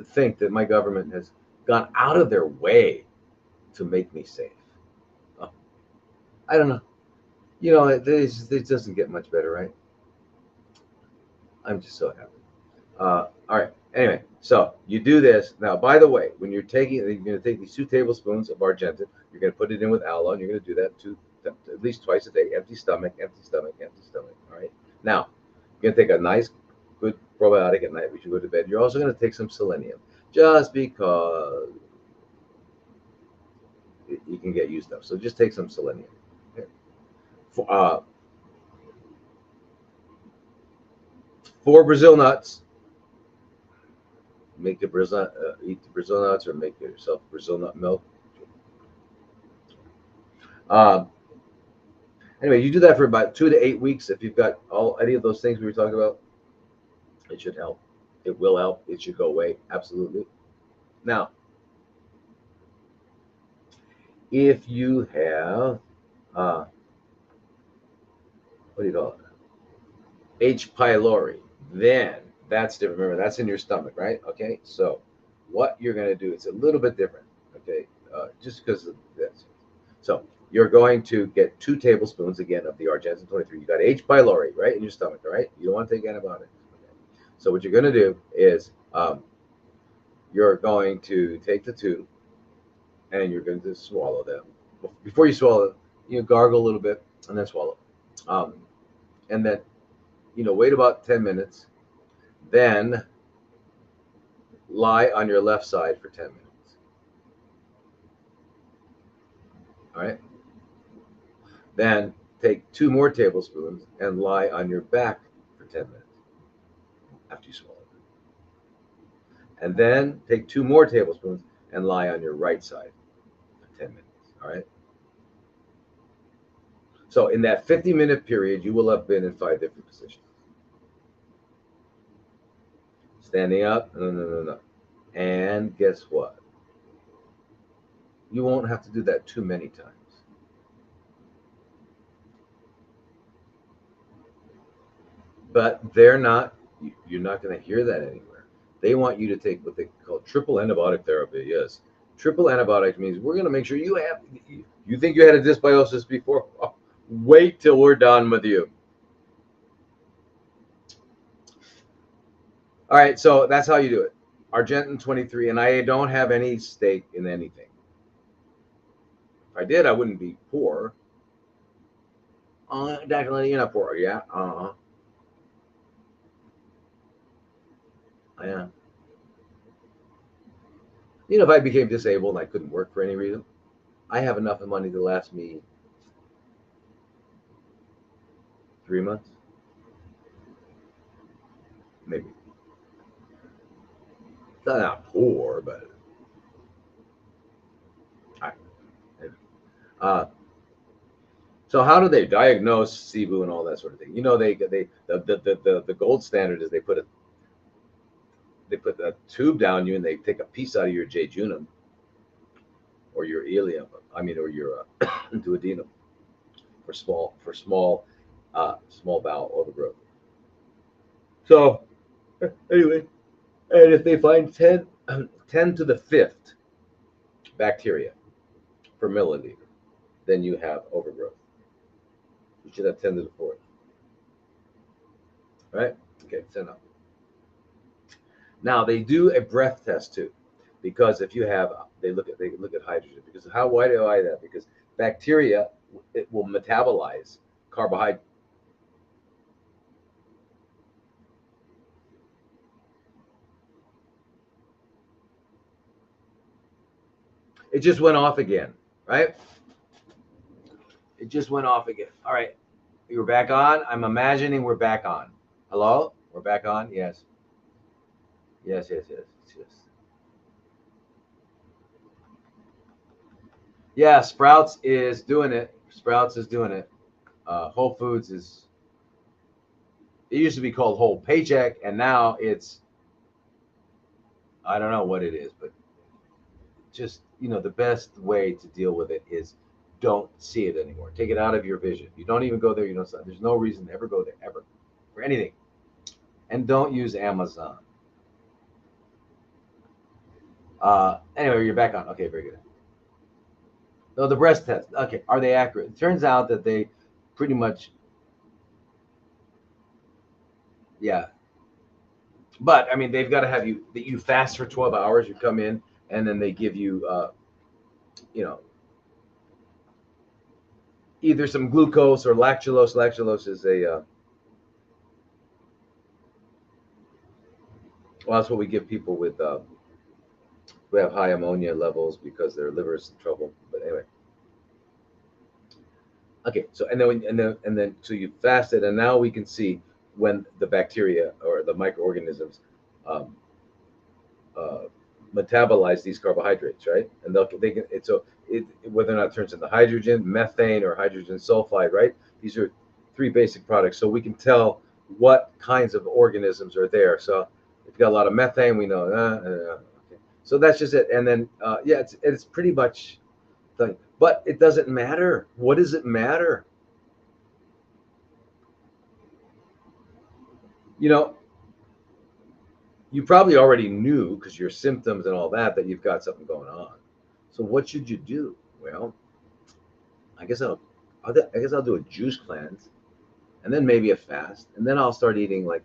think that my government has gone out of their way to make me safe. I don't know. This doesn't get much better, right? I'm just so happy. All right. Anyway, so you do this now. By the way, when you're going to take these 2 tablespoons of Argentin. You're going to put it in with aloe, and you're going to do that at least twice a day. Empty stomach, empty stomach, empty stomach. All right. Now, you're going to take a nice, good probiotic at night. We should go to bed. You're also going to take some selenium, just because you can get used up. So just take some selenium. Okay. 4 Brazil nuts. Make the Brazil eat the Brazil nuts, or make yourself Brazil nut milk. Anyway, you do that for about 2 to 8 weeks. If you've got any of those things we were talking about, it should help. It will help. It should go away. Absolutely. Now, if you have what do you call it? H. pylori, then that's different. Remember, that's in your stomach, right? Okay. So, what you're going to do, it's a little bit different. Okay, just because of this. So you're going to get 2 tablespoons again of the Argentin 23. You got H. pylori right in your stomach, all right? You don't want to take antibiotics. Okay. So what you're going to do is you're going to take the 2 and you're going to swallow them. Before you swallow, gargle a little bit and then swallow. And then, wait about 10 minutes. Then lie on your left side for 10 minutes. All right. Then take 2 more tablespoons and lie on your back for 10 minutes after you swallow it. And then take 2 more tablespoons and lie on your right side for 10 minutes. All right. So in that 50-minute period, you will have been in 5 different positions. Standing up, no. And guess what? You won't have to do that too many times. But you're not going to hear that anywhere. They want you to take what they call triple antibiotic therapy. Yes. Triple antibiotic means we're going to make sure you think you had a dysbiosis before? Oh, wait till we're done with you. All right, so that's how you do it. Argentin 23, and I don't have any stake in anything. If I did, I wouldn't be poor. Definitely, you're not poor, yeah. Yeah. If I became disabled and I couldn't work for any reason, I have enough money to last me 3 months, maybe. Not poor, but maybe. So how do they diagnose SIBO and all that sort of thing? The gold standard is they put a tube down you and they take a piece out of your jejunum or your ileum, or your duodenum for small bowel overgrowth. So anyway, and if they find 10 to the 5th bacteria per milliliter, then you have overgrowth. You should have 10 to the 4th. Right? Okay, 10 up. Now they do a breath test too, because if you have, they look at hydrogen. Because why do I that? Because bacteria, it will metabolize carbohydrate. It just went off again, right? It just went off again. All right, you're back on. I'm imagining we're back on. Hello? We're back on? Yes. Yes. Yeah, Sprouts is doing it. Whole Foods it used to be called Whole Paycheck, and now I don't know what it is, but just, the best way to deal with it is don't see it anymore. Take it out of your vision. You don't even go there. There's no reason to ever go there, ever, for anything. And don't use Amazon. Anyway, you're back on. Okay, very good. So the breast test. Okay, are they accurate? It turns out that they pretty much, yeah. But they've got to have you fast for 12 hours. You come in, and then they give you, either some glucose or lactulose. Lactulose is that's what we give people who have high ammonia levels because their liver is in trouble. But anyway. Okay, so so you fasted, and now we can see when the bacteria or the microorganisms um, uh, metabolize these carbohydrates, right? And they can whether or not it turns into hydrogen, methane, or hydrogen sulfide, right? These are 3 basic products, so we can tell what kinds of organisms are there. So if you've got a lot of methane, we know. Okay. So that's just it. And then it's pretty much thing. But it doesn't matter. What does it matter? You probably already knew, because your symptoms and all that you've got something going on. So what should you do? Well, I guess I'll do a juice cleanse, and then maybe a fast, and then I'll start eating like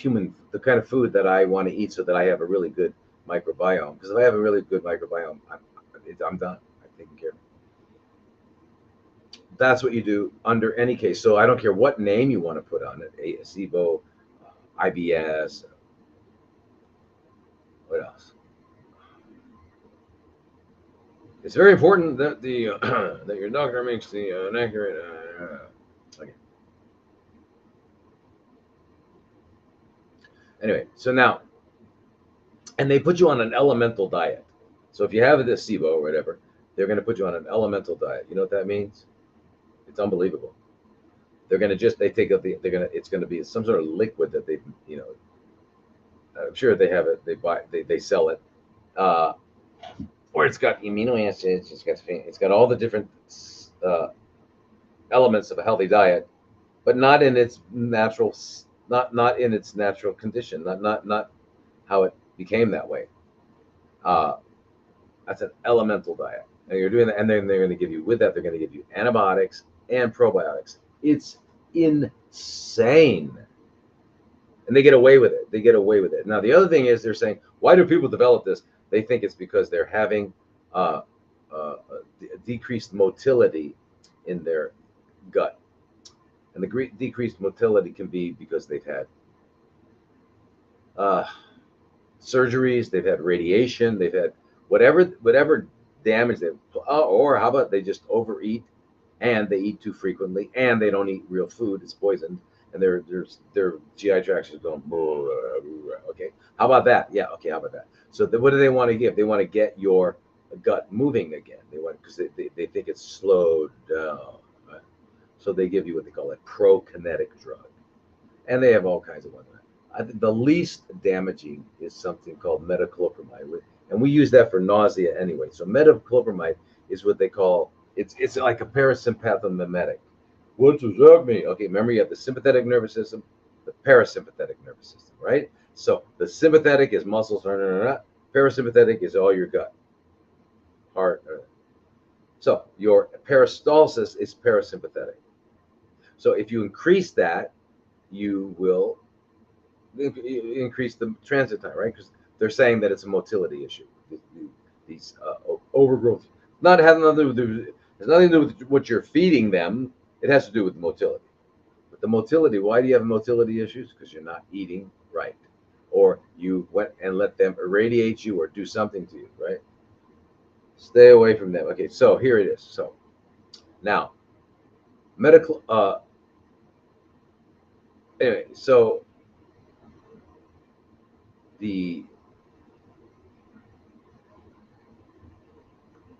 the kind of food that I want to eat, so that I have a really good microbiome. Because if I have a really good microbiome, I'm done. I'm taken care of. That's what you do under any case. So I don't care what name you want to put on it, SIBO, IBS, what else? It's very important that the that your doctor makes the accurate. Okay. Anyway, so now, and they put you on an elemental diet. So if you have this SIBO or whatever, they're going to put you on an elemental diet. You know what that means? It's unbelievable. They're going to just they take up the they're going to it's going to be some sort of liquid that they I'm sure they have it. They sell it. Or it's got amino acids. It's got all the different elements of a healthy diet, but not in its natural not in its natural condition. Not how it became that way. Uh, that's an elemental diet. And you're doing that, and then they're going to give you with that. They're going to give you antibiotics and probiotics. It's insane. And they get away with it. They get away with it. Now, the other thing is they're saying, why do people develop this? They think it's because they're having decreased motility in their gut. And the decreased motility can be because they've had surgeries, they've had radiation, they've had whatever damage they've, or how about they just overeat and they eat too frequently and they don't eat real food, it's poisoned. And their GI tract is going, okay. How about that? Yeah, okay. How about that? So what do they want to give? They want to get your gut moving again. They want because they think it's slowed down. Right? So they give you what they call a prokinetic drug, and they have all kinds of ones. I think the least damaging is something called metoclopramide, and we use that for nausea anyway. So metoclopramide is what they call it's like a parasympathomimetic. What does that mean? Okay, remember you have the sympathetic nervous system, the parasympathetic nervous system, right? So the sympathetic is muscles, parasympathetic is all your gut, heart. So your peristalsis is parasympathetic. So if you increase that, you will increase the transit time, right? Because they're saying that it's a motility issue. These overgrowth, not having nothing to do. There's nothing to do with what you're feeding them. It has to do with motility. But the motility, why do you have motility issues? Because you're not eating right. Or you went and let them irradiate you or do something to you, right? Stay away from them. Okay, so here it is. So now, medical, anyway, so the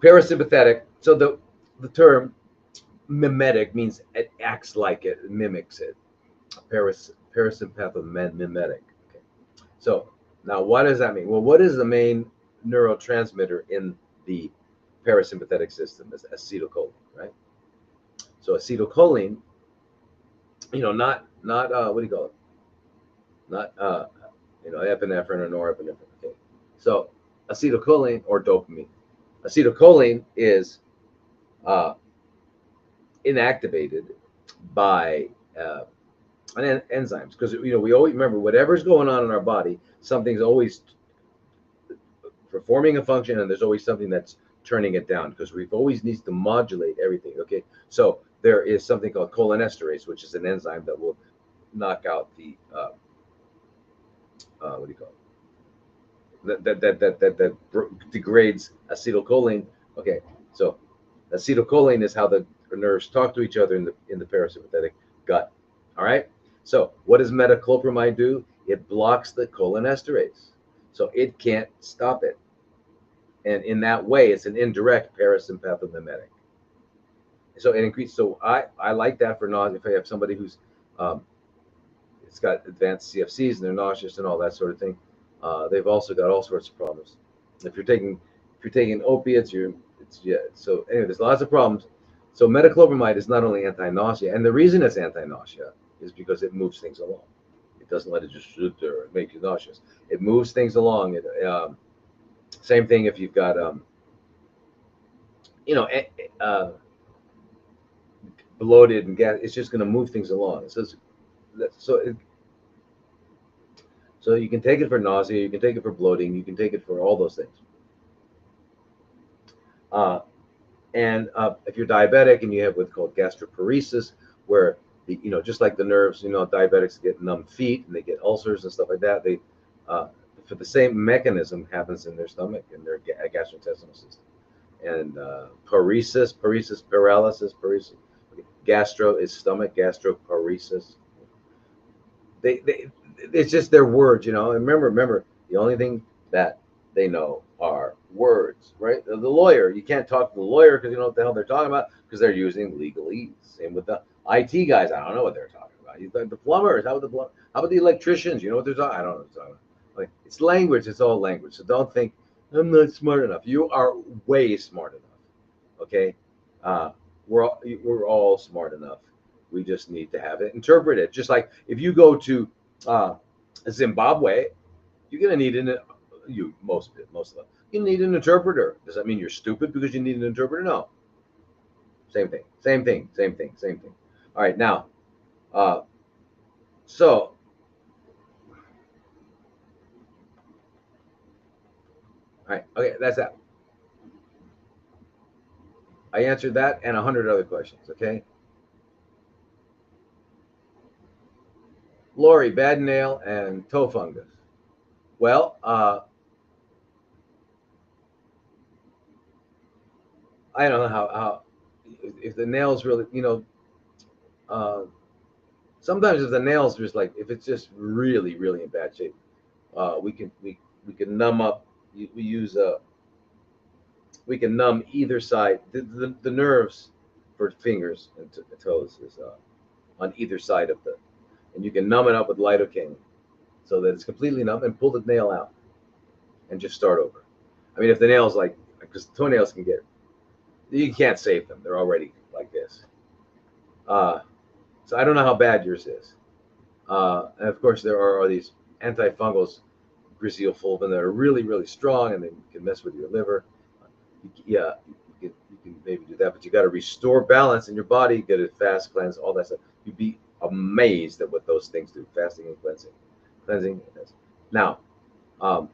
parasympathetic, so the term mimetic means it acts like it, mimics it. Parasympathomimetic. Okay. So now what does that mean? Well, what is the main neurotransmitter in the parasympathetic system? Is acetylcholine, right? So acetylcholine, not what do you call it? Not epinephrine or norepinephrine. Okay. So acetylcholine or dopamine. Acetylcholine is inactivated by enzymes because we always remember whatever's going on in our body, something's always performing a function, and there's always something that's turning it down because we've always needs to modulate everything. Okay, so there is something called cholinesterase, which is an enzyme that will knock out the what do you call it? That degrades acetylcholine. Okay, so acetylcholine is how the nerves talk to each other in the parasympathetic gut. All right. So what does metoclopramide do? It blocks the cholinesterase, so it can't stop it. And in that way, it's an indirect parasympathomimetic. So it increases. So I like that for nausea. If I have somebody who's it's got advanced CFCs and they're nauseous and all that sort of thing, they've also got all sorts of problems. If you're taking opiates, So anyway, there's lots of problems. So metoclopramide is not only anti-nausea, and the reason it's anti-nausea is because it moves things along. It doesn't let it just sit there and make you nauseous. It moves things along. Same thing if you've got bloated and gas. It's just going to move things along. So you can take it for nausea, you can take it for bloating, you can take it for all those things. And if you're diabetic and you have what's called gastroparesis, where just like the nerves, diabetics get numb feet and they get ulcers and stuff like that. They for the same mechanism happens in their stomach and their gastrointestinal system. and paresis, paralysis, paresis. Gastro is stomach, gastroparesis. They it's just their words, you know. And remember, the only thing that they know are words, right? The lawyer, you can't talk to the lawyer because you know what the hell they're talking about because they're using legalese. Same with the IT guys, I don't know what they're talking about. The plumbers, how about the electricians? You know what they're talking? I don't know what they're talking about. Like it's language, it's all language. So don't think I'm not smart enough. You are way smart enough. Okay, uh, we're all smart enough. We just need to have it interpreted. Just like if you go to uh, Zimbabwe, you're gonna need most of them. You need an interpreter. Does that mean you're stupid because you need an interpreter? No. Same thing. Same thing. Same thing. Same thing. All right. Now, uh, so all right. Okay. That's that. I answered that and 100 other questions. Okay. Lori, bad nail and toe fungus. Well, I don't know how if the nails really, uh, sometimes if the nails just like if it's just really in bad shape, we can numb up. We use we can numb either side. The nerves for fingers and toes is on either side of the, and you can numb it up with lidocaine so that it's completely numb and pull the nail out and just start over. I mean, if the nails like because toenails can get you can't save them; they're already like this. Uh, so I don't know how bad yours is. And of course, there are these antifungals, griseofulvin, that are really strong and they can mess with your liver. Yeah, you can maybe do that, but you got to restore balance in your body, get a fast cleanse, all that stuff. You'd be amazed at what those things do, fasting and cleansing. Now, um,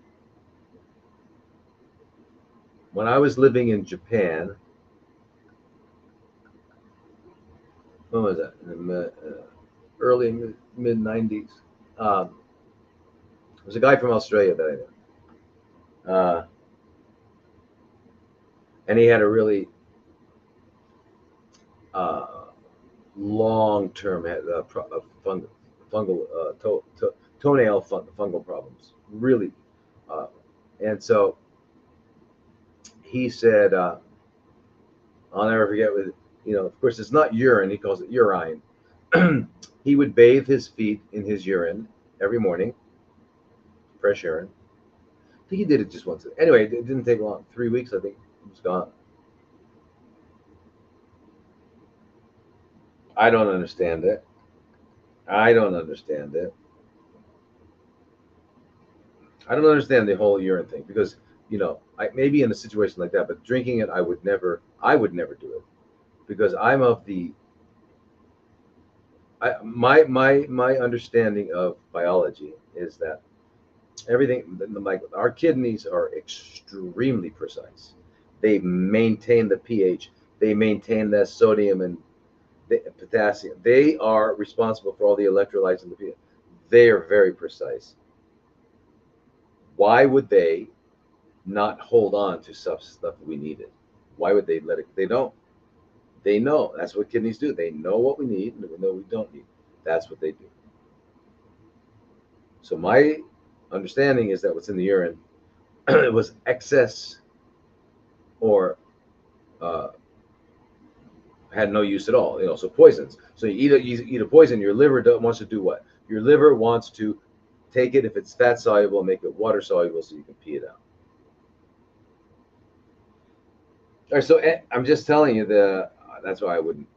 when I was living in Japan, when was that? In the early mid '90s. There was a guy from Australia that I knew, and he had a really uh, long-term fungal, toenail fungal problems. Really, uh, and so he said, I'll never forget. With of course, it's not urine. He calls it urine. He would bathe his feet in his urine every morning, fresh urine. I think he did it just once. Anyway, it didn't take long. 3 weeks, I think, it was gone. I don't understand it. I don't understand it. I don't understand the whole urine thing because I maybe in a situation like that, but drinking it, I would never do it because I'm of the my understanding of biology is that everything like our kidneys are extremely precise. They maintain the pH, they maintain the sodium and the potassium. They are responsible for all the electrolytes in the pH. They are very precise. Why would they not hold on to stuff we needed? Why would they let it? They don't. They know. That's what kidneys do. They know what we need and they know we don't need. That's what they do. So my understanding is that what's in the urine was excess or uh, had no use at all. So poisons. So you eat a poison. Your liver wants to do what? Your liver wants to take it if it's fat soluble, make it water soluble, so you can pee it out. All right. So I'm just telling you that's why I wouldn't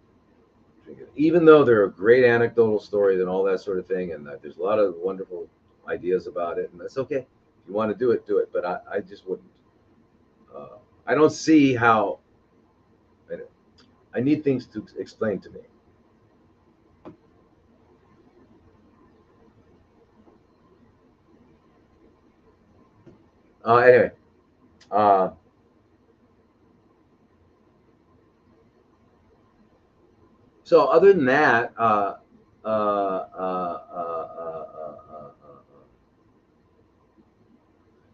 drink it. Even though there are great anecdotal stories and all that sort of thing, and there's a lot of wonderful ideas about it, and that's okay. If you want to do it, do it. But I just wouldn't. I don't see how. I need things to explain to me. Anyway, uh, so other than that,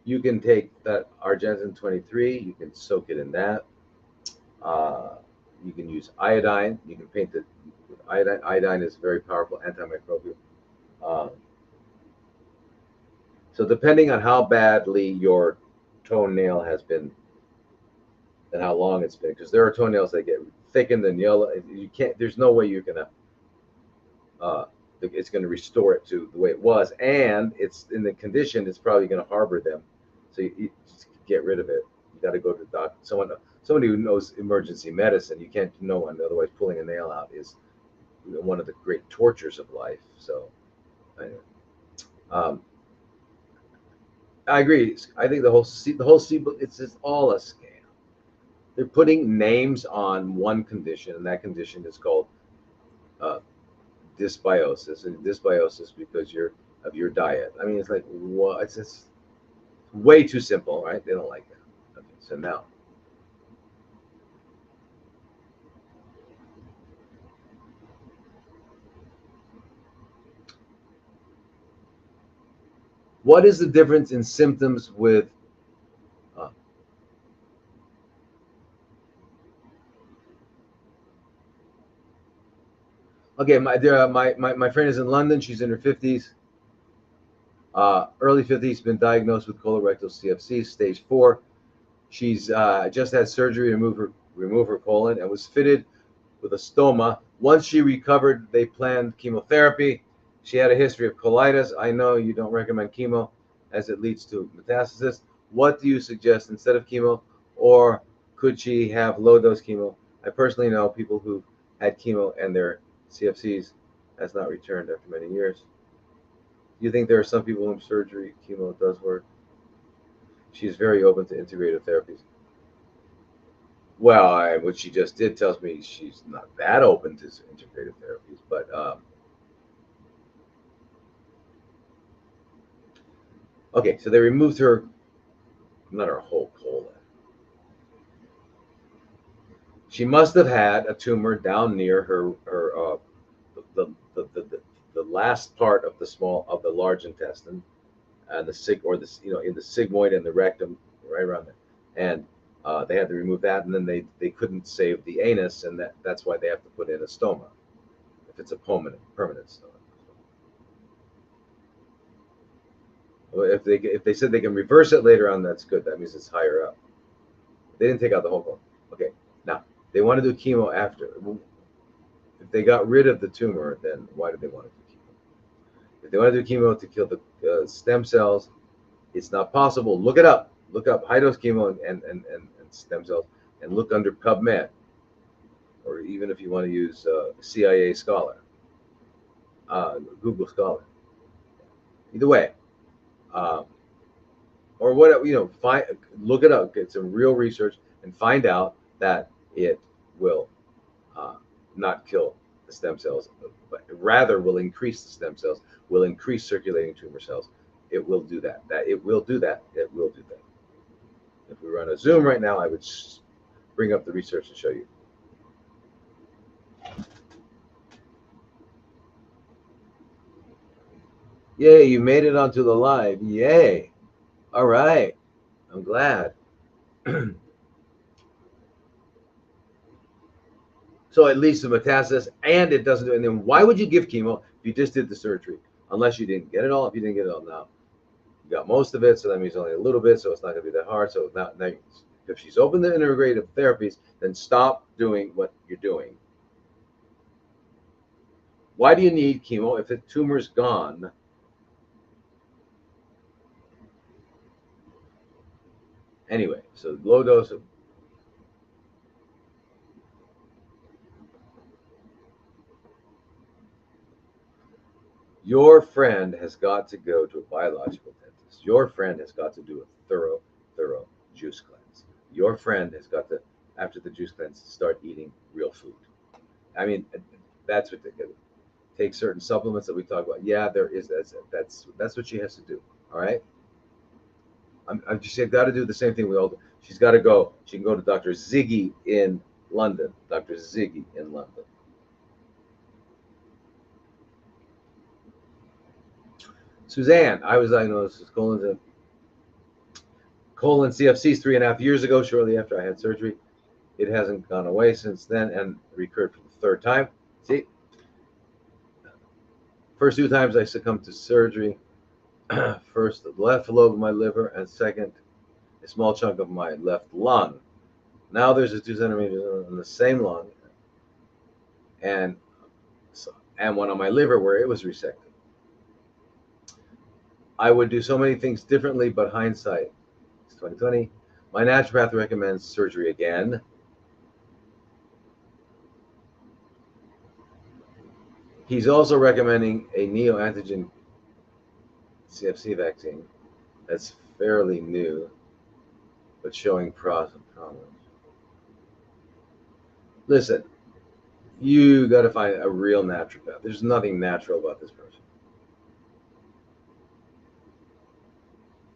you can take that Argentine 23. You can soak it in that. You can use iodine. You can paint it with iodine. Iodine is very powerful antimicrobial. Uh, so depending on how badly your toenail has been and how long it's been, because there are toenails that get thickened and yellow. You can't. There's no way you're gonna. It's going to restore it to the way it was, and it's in the condition. It's probably going to harbor them, so you just get rid of it. You got to go to the doctor. Somebody who knows emergency medicine. You can't know one. Otherwise, pulling a nail out is one of the great tortures of life. So, anyway, um, I agree. I think the whole it's just all a scam. They're putting names on one condition, and that condition is called uh, disbiosis, and disbiosis because of your diet. I mean, it's like what? It's just way too simple, right? They don't like that. Okay, so now, what is the difference in symptoms with? Uh, okay, my friend is in London. She's in her 50s, early 50s. Been diagnosed with colorectal CFC, stage 4. She's just had surgery to remove her colon and was fitted with a stoma. Once she recovered, they planned chemotherapy. She had a history of colitis. I know you don't recommend chemo as it leads to metastasis. What do you suggest instead of chemo, or could she have low dose chemo? I personally know people who had chemo and their CFCs has not returned after many years. Do you think there are some people whom surgery chemo does work? She's very open to integrative therapies. Well, what she just did tells me she's not that open to integrative therapies, but okay, so they removed her, not her whole colon. She must have had a tumor down near her the last part of the large intestine, and the in the sigmoid and the rectum, right around there, and they had to remove that, and then they couldn't save the anus, and that's why they have to put in a stoma if it's a permanent stoma. If they said they can reverse it later on, that's good. That means it's higher up. They didn't take out the whole bone. Okay, now they want to do chemo after. If they got rid of the tumor, then why did they want to do chemo? If they want to do chemo to kill the stem cells, it's not possible. Look it up. Look up high dose chemo and stem cells, and look under PubMed, or even if you want to use CIA Scholar, Google Scholar. Either way, um, or what find look it up, get some real research, and find out that it will uh, not kill the stem cells, but rather will increase the stem cells, will increase circulating tumor cells. It will do that. It will do that. It will do that. If we run a Zoom right now, I would bring up the research and show you. Yay, you made it onto the live. Yay. All right. I'm glad. So at least the metastasis, and it doesn't do. And then why would you give chemo if you just did the surgery? Unless you didn't get it all. If you didn't get it all now, you got most of it, so that means only a little bit, so it's not going to be that hard. So now if she's open to integrative therapies, then stop doing what you're doing. Why do you need chemo if the tumor's gone? Anyway, so low dose of your friend has got to go to a biological dentist. Your friend has got to do a thorough juice cleanse. Your friend has got to, after the juice cleanse, start eating real food. I mean, that's what they do. Take certain supplements that we talk about. Yeah, there is that's what she has to do. All right. I'm just got to do the same thing we all do. She's got to go. She can go to Dr. Ziggy in London. Dr. Ziggy in London. Suzanne, I was diagnosed with colon CFCs 3.5 years ago, shortly after I had surgery. It hasn't gone away since then and recurred for the third time. See, first 2 times I succumbed to surgery. First, the left lobe of my liver, and second, a small chunk of my left lung. Now there's a 2 centimeter in the same lung, and one on my liver where it was resected. I would do so many things differently, but hindsight, it's 2020. My naturopath recommends surgery again. He's also recommending a neoantigen CFC vaccine that's fairly new, but showing promise. Listen, you got to find a real naturopath. There's nothing natural about this person.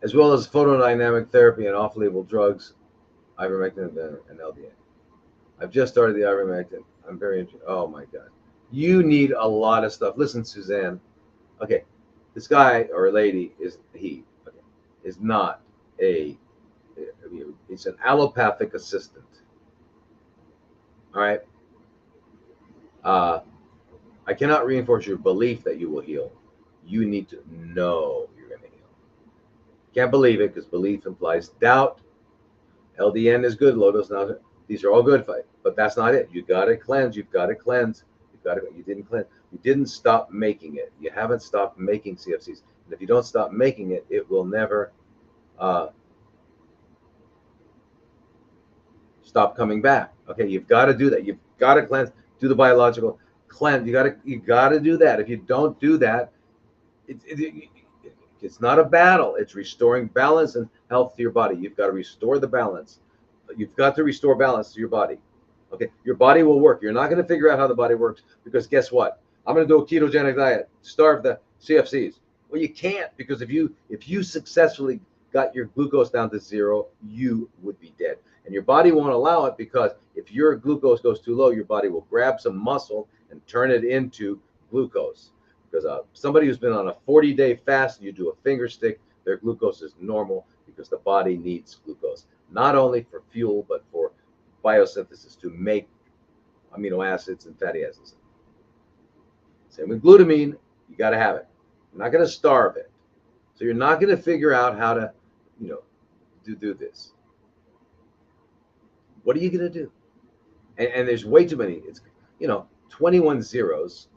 As well as photodynamic therapy and off-label drugs, ivermectin and LDA. I've just started the ivermectin. I'm very interested. Oh my God. You need a lot of stuff. Listen, Suzanne. Okay, this guy or lady is not a, it's an allopathic assistant. All right. I cannot reinforce your belief that you will heal. You need to know you're going to heal. Can't believe it because belief implies doubt. LDN is good. Lotus now. These are all good, but that's not it. You got to cleanse. You've got to cleanse. You didn't cleanse. You didn't stop making it. You haven't stopped making CFCs. And if you don't stop making it, it will never stop coming back. Okay, you've got to do that. You've got to cleanse. Do the biological cleanse. You got to do that. If you don't do that, it's not a battle. It's restoring balance and health to your body. You've got to restore the balance. You've got to restore balance to your body. Okay, your body will work. You're not going to figure out how the body works because guess what? I'm going to do a ketogenic diet, starve the CFCs. Well, you can't because if you successfully got your glucose down to 0, you would be dead. And your body won't allow it because if your glucose goes too low, your body will grab some muscle and turn it into glucose. Because somebody who's been on a 40-day fast, you do a finger stick, their glucose is normal because the body needs glucose, not only for fuel, but for biosynthesis to make amino acids and fatty acids. Same with glutamine, you got to have it. You're not going to starve it. So you're not going to figure out how to, do this. What are you going to do? And there's way too many. It's, 21 zeros,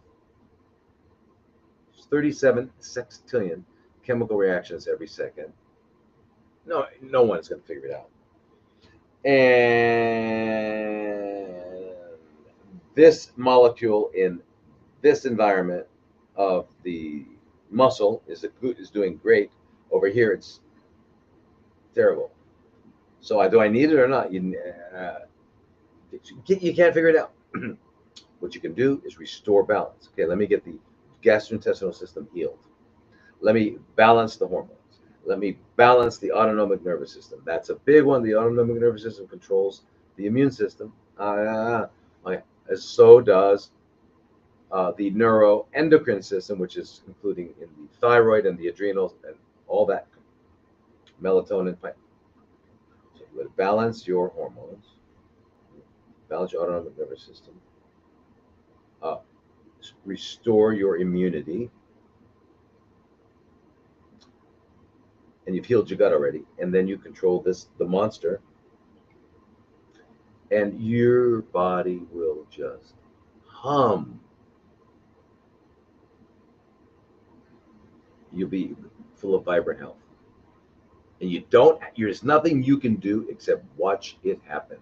37 sextillion chemical reactions every second. No one's going to figure it out. And this molecule in this environment of the muscle is doing great. Over here, it's terrible. So do I need it or not? You can't figure it out. What you can do is restore balance. Okay, let me get the gastrointestinal system healed. Let me balance the hormones. Let me balance the autonomic nervous system. That's a big one. The autonomic nervous system controls the immune system. So does the neuroendocrine system, which is including in the thyroid and the adrenals and all that. Melatonin. So you would balance your hormones, balance your autonomic nervous system, restore your immunity, and you've healed your gut already, and then you control the monster, and your body will just hum. You'll be full of vibrant health. And there's nothing you can do except watch it happen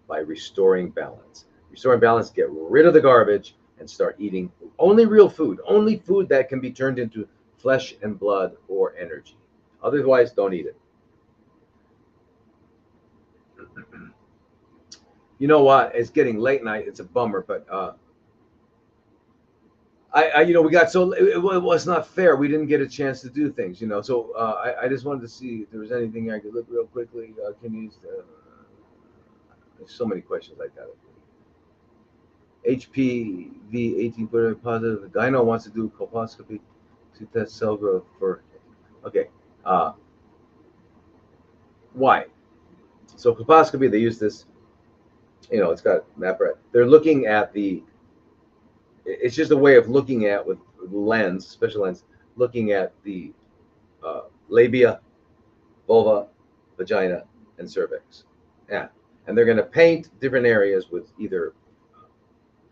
by restoring balance. Restoring balance, get rid of the garbage and start eating only real food, only food that can be turned into flesh and blood or energy. Otherwise, don't eat it. You know what? It's getting late night. It's a bummer, but we got it was not fair. We didn't get a chance to do things, So I just wanted to see if there was anything I could look real quickly. There's so many questions like that. HPV 18 positive. The gyno wants to do colposcopy to test cell growth for. Okay. Why? So colposcopy, they use this You know, it's got map. They're looking at the. It's just a way of looking at with lens, special lens, looking at the labia, vulva, vagina, and cervix. Yeah, and they're going to paint different areas with either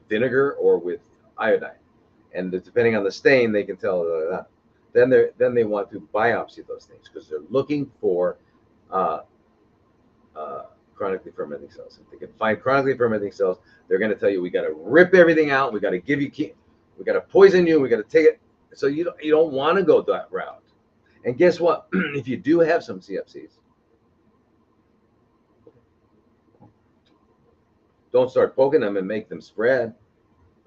vinegar or with iodine, and depending on the stain, they can tell. Then they want to biopsy those things because they're looking for uh, chronically fermenting cells. If they can find chronically fermenting cells, they're going to tell you we got to rip everything out. We got to give you, we got to poison you. We got to take it. So you don't want to go that route. And guess what? If you do have some CFCs, don't start poking them and make them spread.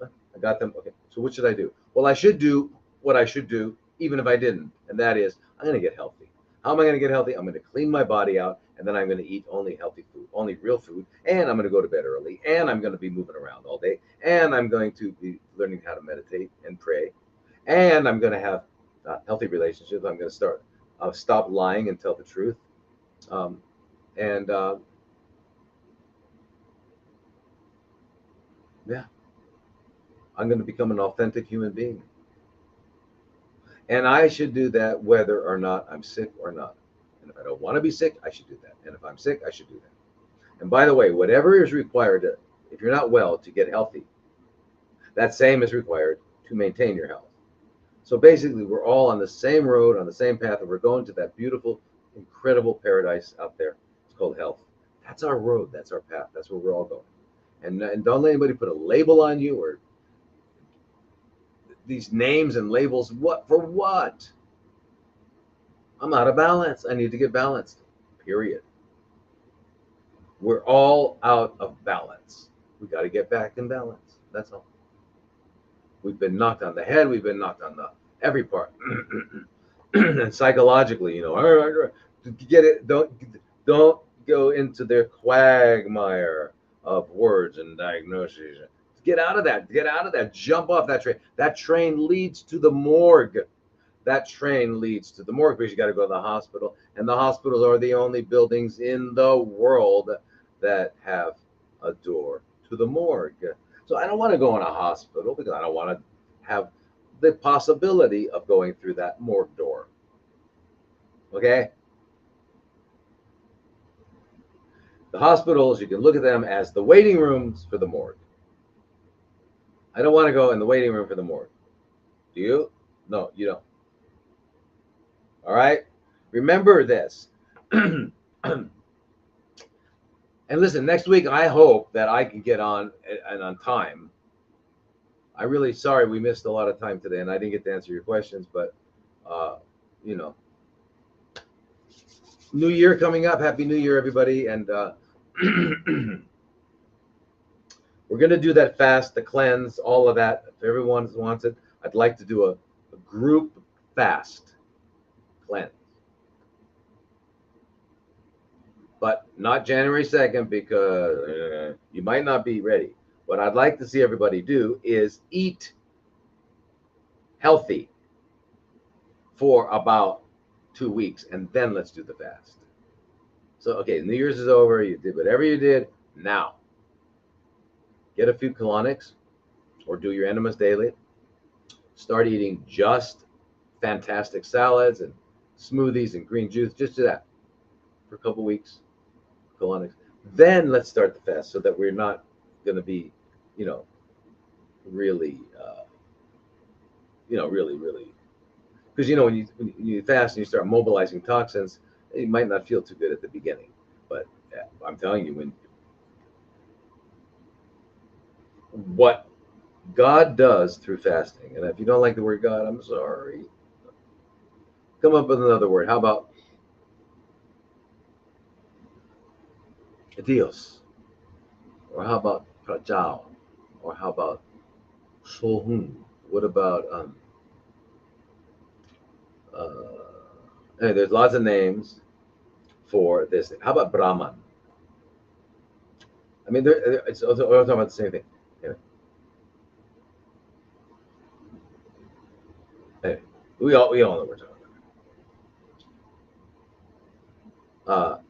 I got them. Okay. So what should I do? Well, I should do what I should do, even if I didn't, and that is I'm going to get healthy. How am I going to get healthy? I'm going to clean my body out, and then I'm going to eat only healthy food, only real food, and I'm going to go to bed early, and I'm going to be moving around all day, and I'm going to be learning how to meditate and pray, and I'm going to have healthy relationships. I'm going to stop lying and tell the truth, um, and yeah, I'm going to become an authentic human being. And I should do that whether or not I'm sick or not. And if I don't want to be sick, I should do that. And if I'm sick, I should do that. And by the way, whatever is required if you're not well to get healthy, that same is required to maintain your health. So basically, we're all on the same road, on the same path, and we're going to that beautiful, incredible paradise out there. It's called health. That's our road. That's our path. That's where we're all going. And don't let anybody put a label on you or these names and labels. What for what? I'm out of balance. I need to get balanced. Period. We're all out of balance. We got to get back in balance. That's all. We've been knocked on the head. We've been knocked on the every part. And psychologically, get it. Don't go into their quagmire of words and diagnoses. Get out of that. Get out of that. Jump off that train. That train leads to the morgue. That train leads to the morgue because you got to go to the hospital, and the hospitals are the only buildings in the world that have a door to the morgue. So I don't want to go in a hospital because I don't want to have the possibility of going through that morgue door. Okay? The hospitals, you can look at them as the waiting rooms for the morgue. I don't want to go in the waiting room for the morgue. Do you? No, you don't. All right? Remember this. And listen, next week, I hope that I can get on and on time. I'm really sorry we missed a lot of time today and I didn't get to answer your questions, but, you know, New Year coming up. Happy New Year, everybody. And we're going to do that fast, the cleanse, all of that. If everyone wants it, I'd like to do a group fast cleanse. But not January 2nd because you might not be ready. What I'd like to see everybody do is eat healthy for about 2 weeks, and then let's do the fast. So, okay, New Year's is over. You did whatever you did. Now, get a few colonics or do your enemas daily. Start eating just fantastic salads and smoothies and green juice. Just do that for a couple weeks. Colonics. Then let's start the fast so that we're not going to be, really, really. Because, when you fast and you start mobilizing toxins, it might not feel too good at the beginning. But I'm telling you, what God does through fasting, and if you don't like the word God, I'm sorry. Come up with another word. How about Dios? Or how about Prajao? Or how about Sohun? What about hey, there's lots of names for this. How about Brahman? I mean, it's all talking about the same thing. Anyway, we all know what we're talking about.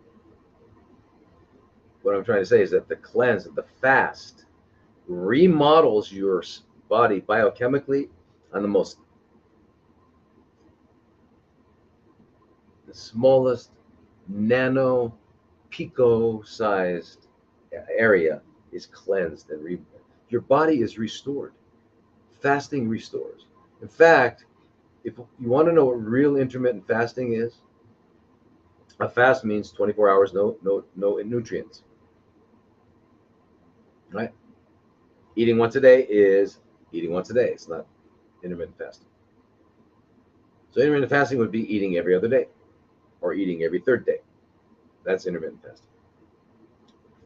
what I'm trying to say is that the cleanse, the fast, remodels your body biochemically on the smallest nano pico sized area is cleansed and your body is restored. Fasting restores. In fact, if you want to know what real intermittent fasting is, a fast means 24 hours, no nutrients. Right? Eating once a day is eating once a day. It's not intermittent fasting. So intermittent fasting would be eating every other day or eating every third day. That's intermittent fasting.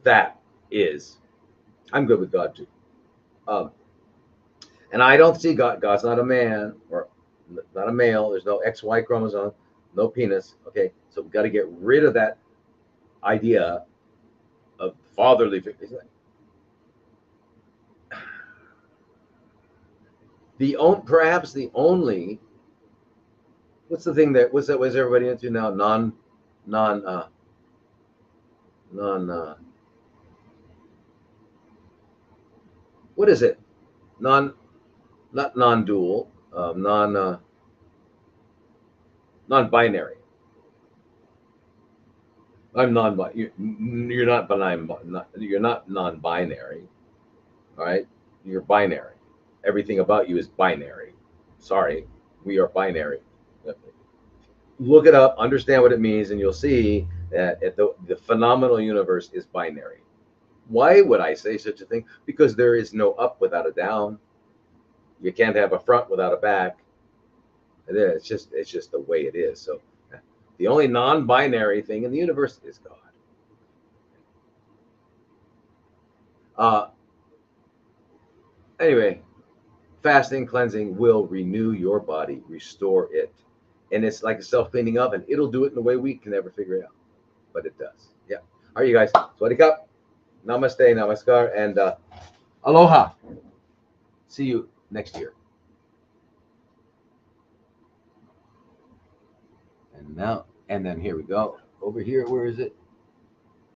That is, I'm good with God too. And I don't see God. God's not a man or not a male. There's no XY chromosome, no penis. Okay, so we've got to get rid of that idea of fatherly figure. Perhaps the only, what's the thing that what's everybody into now? Non what is it? Not non-dual, non-binary. I'm non. You're not, but you're not non-binary. All right, you're binary. Everything about you is binary. Sorry, we are binary. Look it up, understand what it means, and you'll see that the phenomenal universe is binary. Why would I say such a thing? Because there is no up without a down. You can't have a front without a back. It's just the way it is. So the only non-binary thing in the universe is God. Anyway, fasting, cleansing will renew your body, restore it. And it's like a self-cleaning oven. It'll do it in a way we can never figure it out. But it does. Yeah. All right, you guys. Swadee Cup. Namaste, namaskar, and aloha. See you next year. And then here we go. Over here, where is it?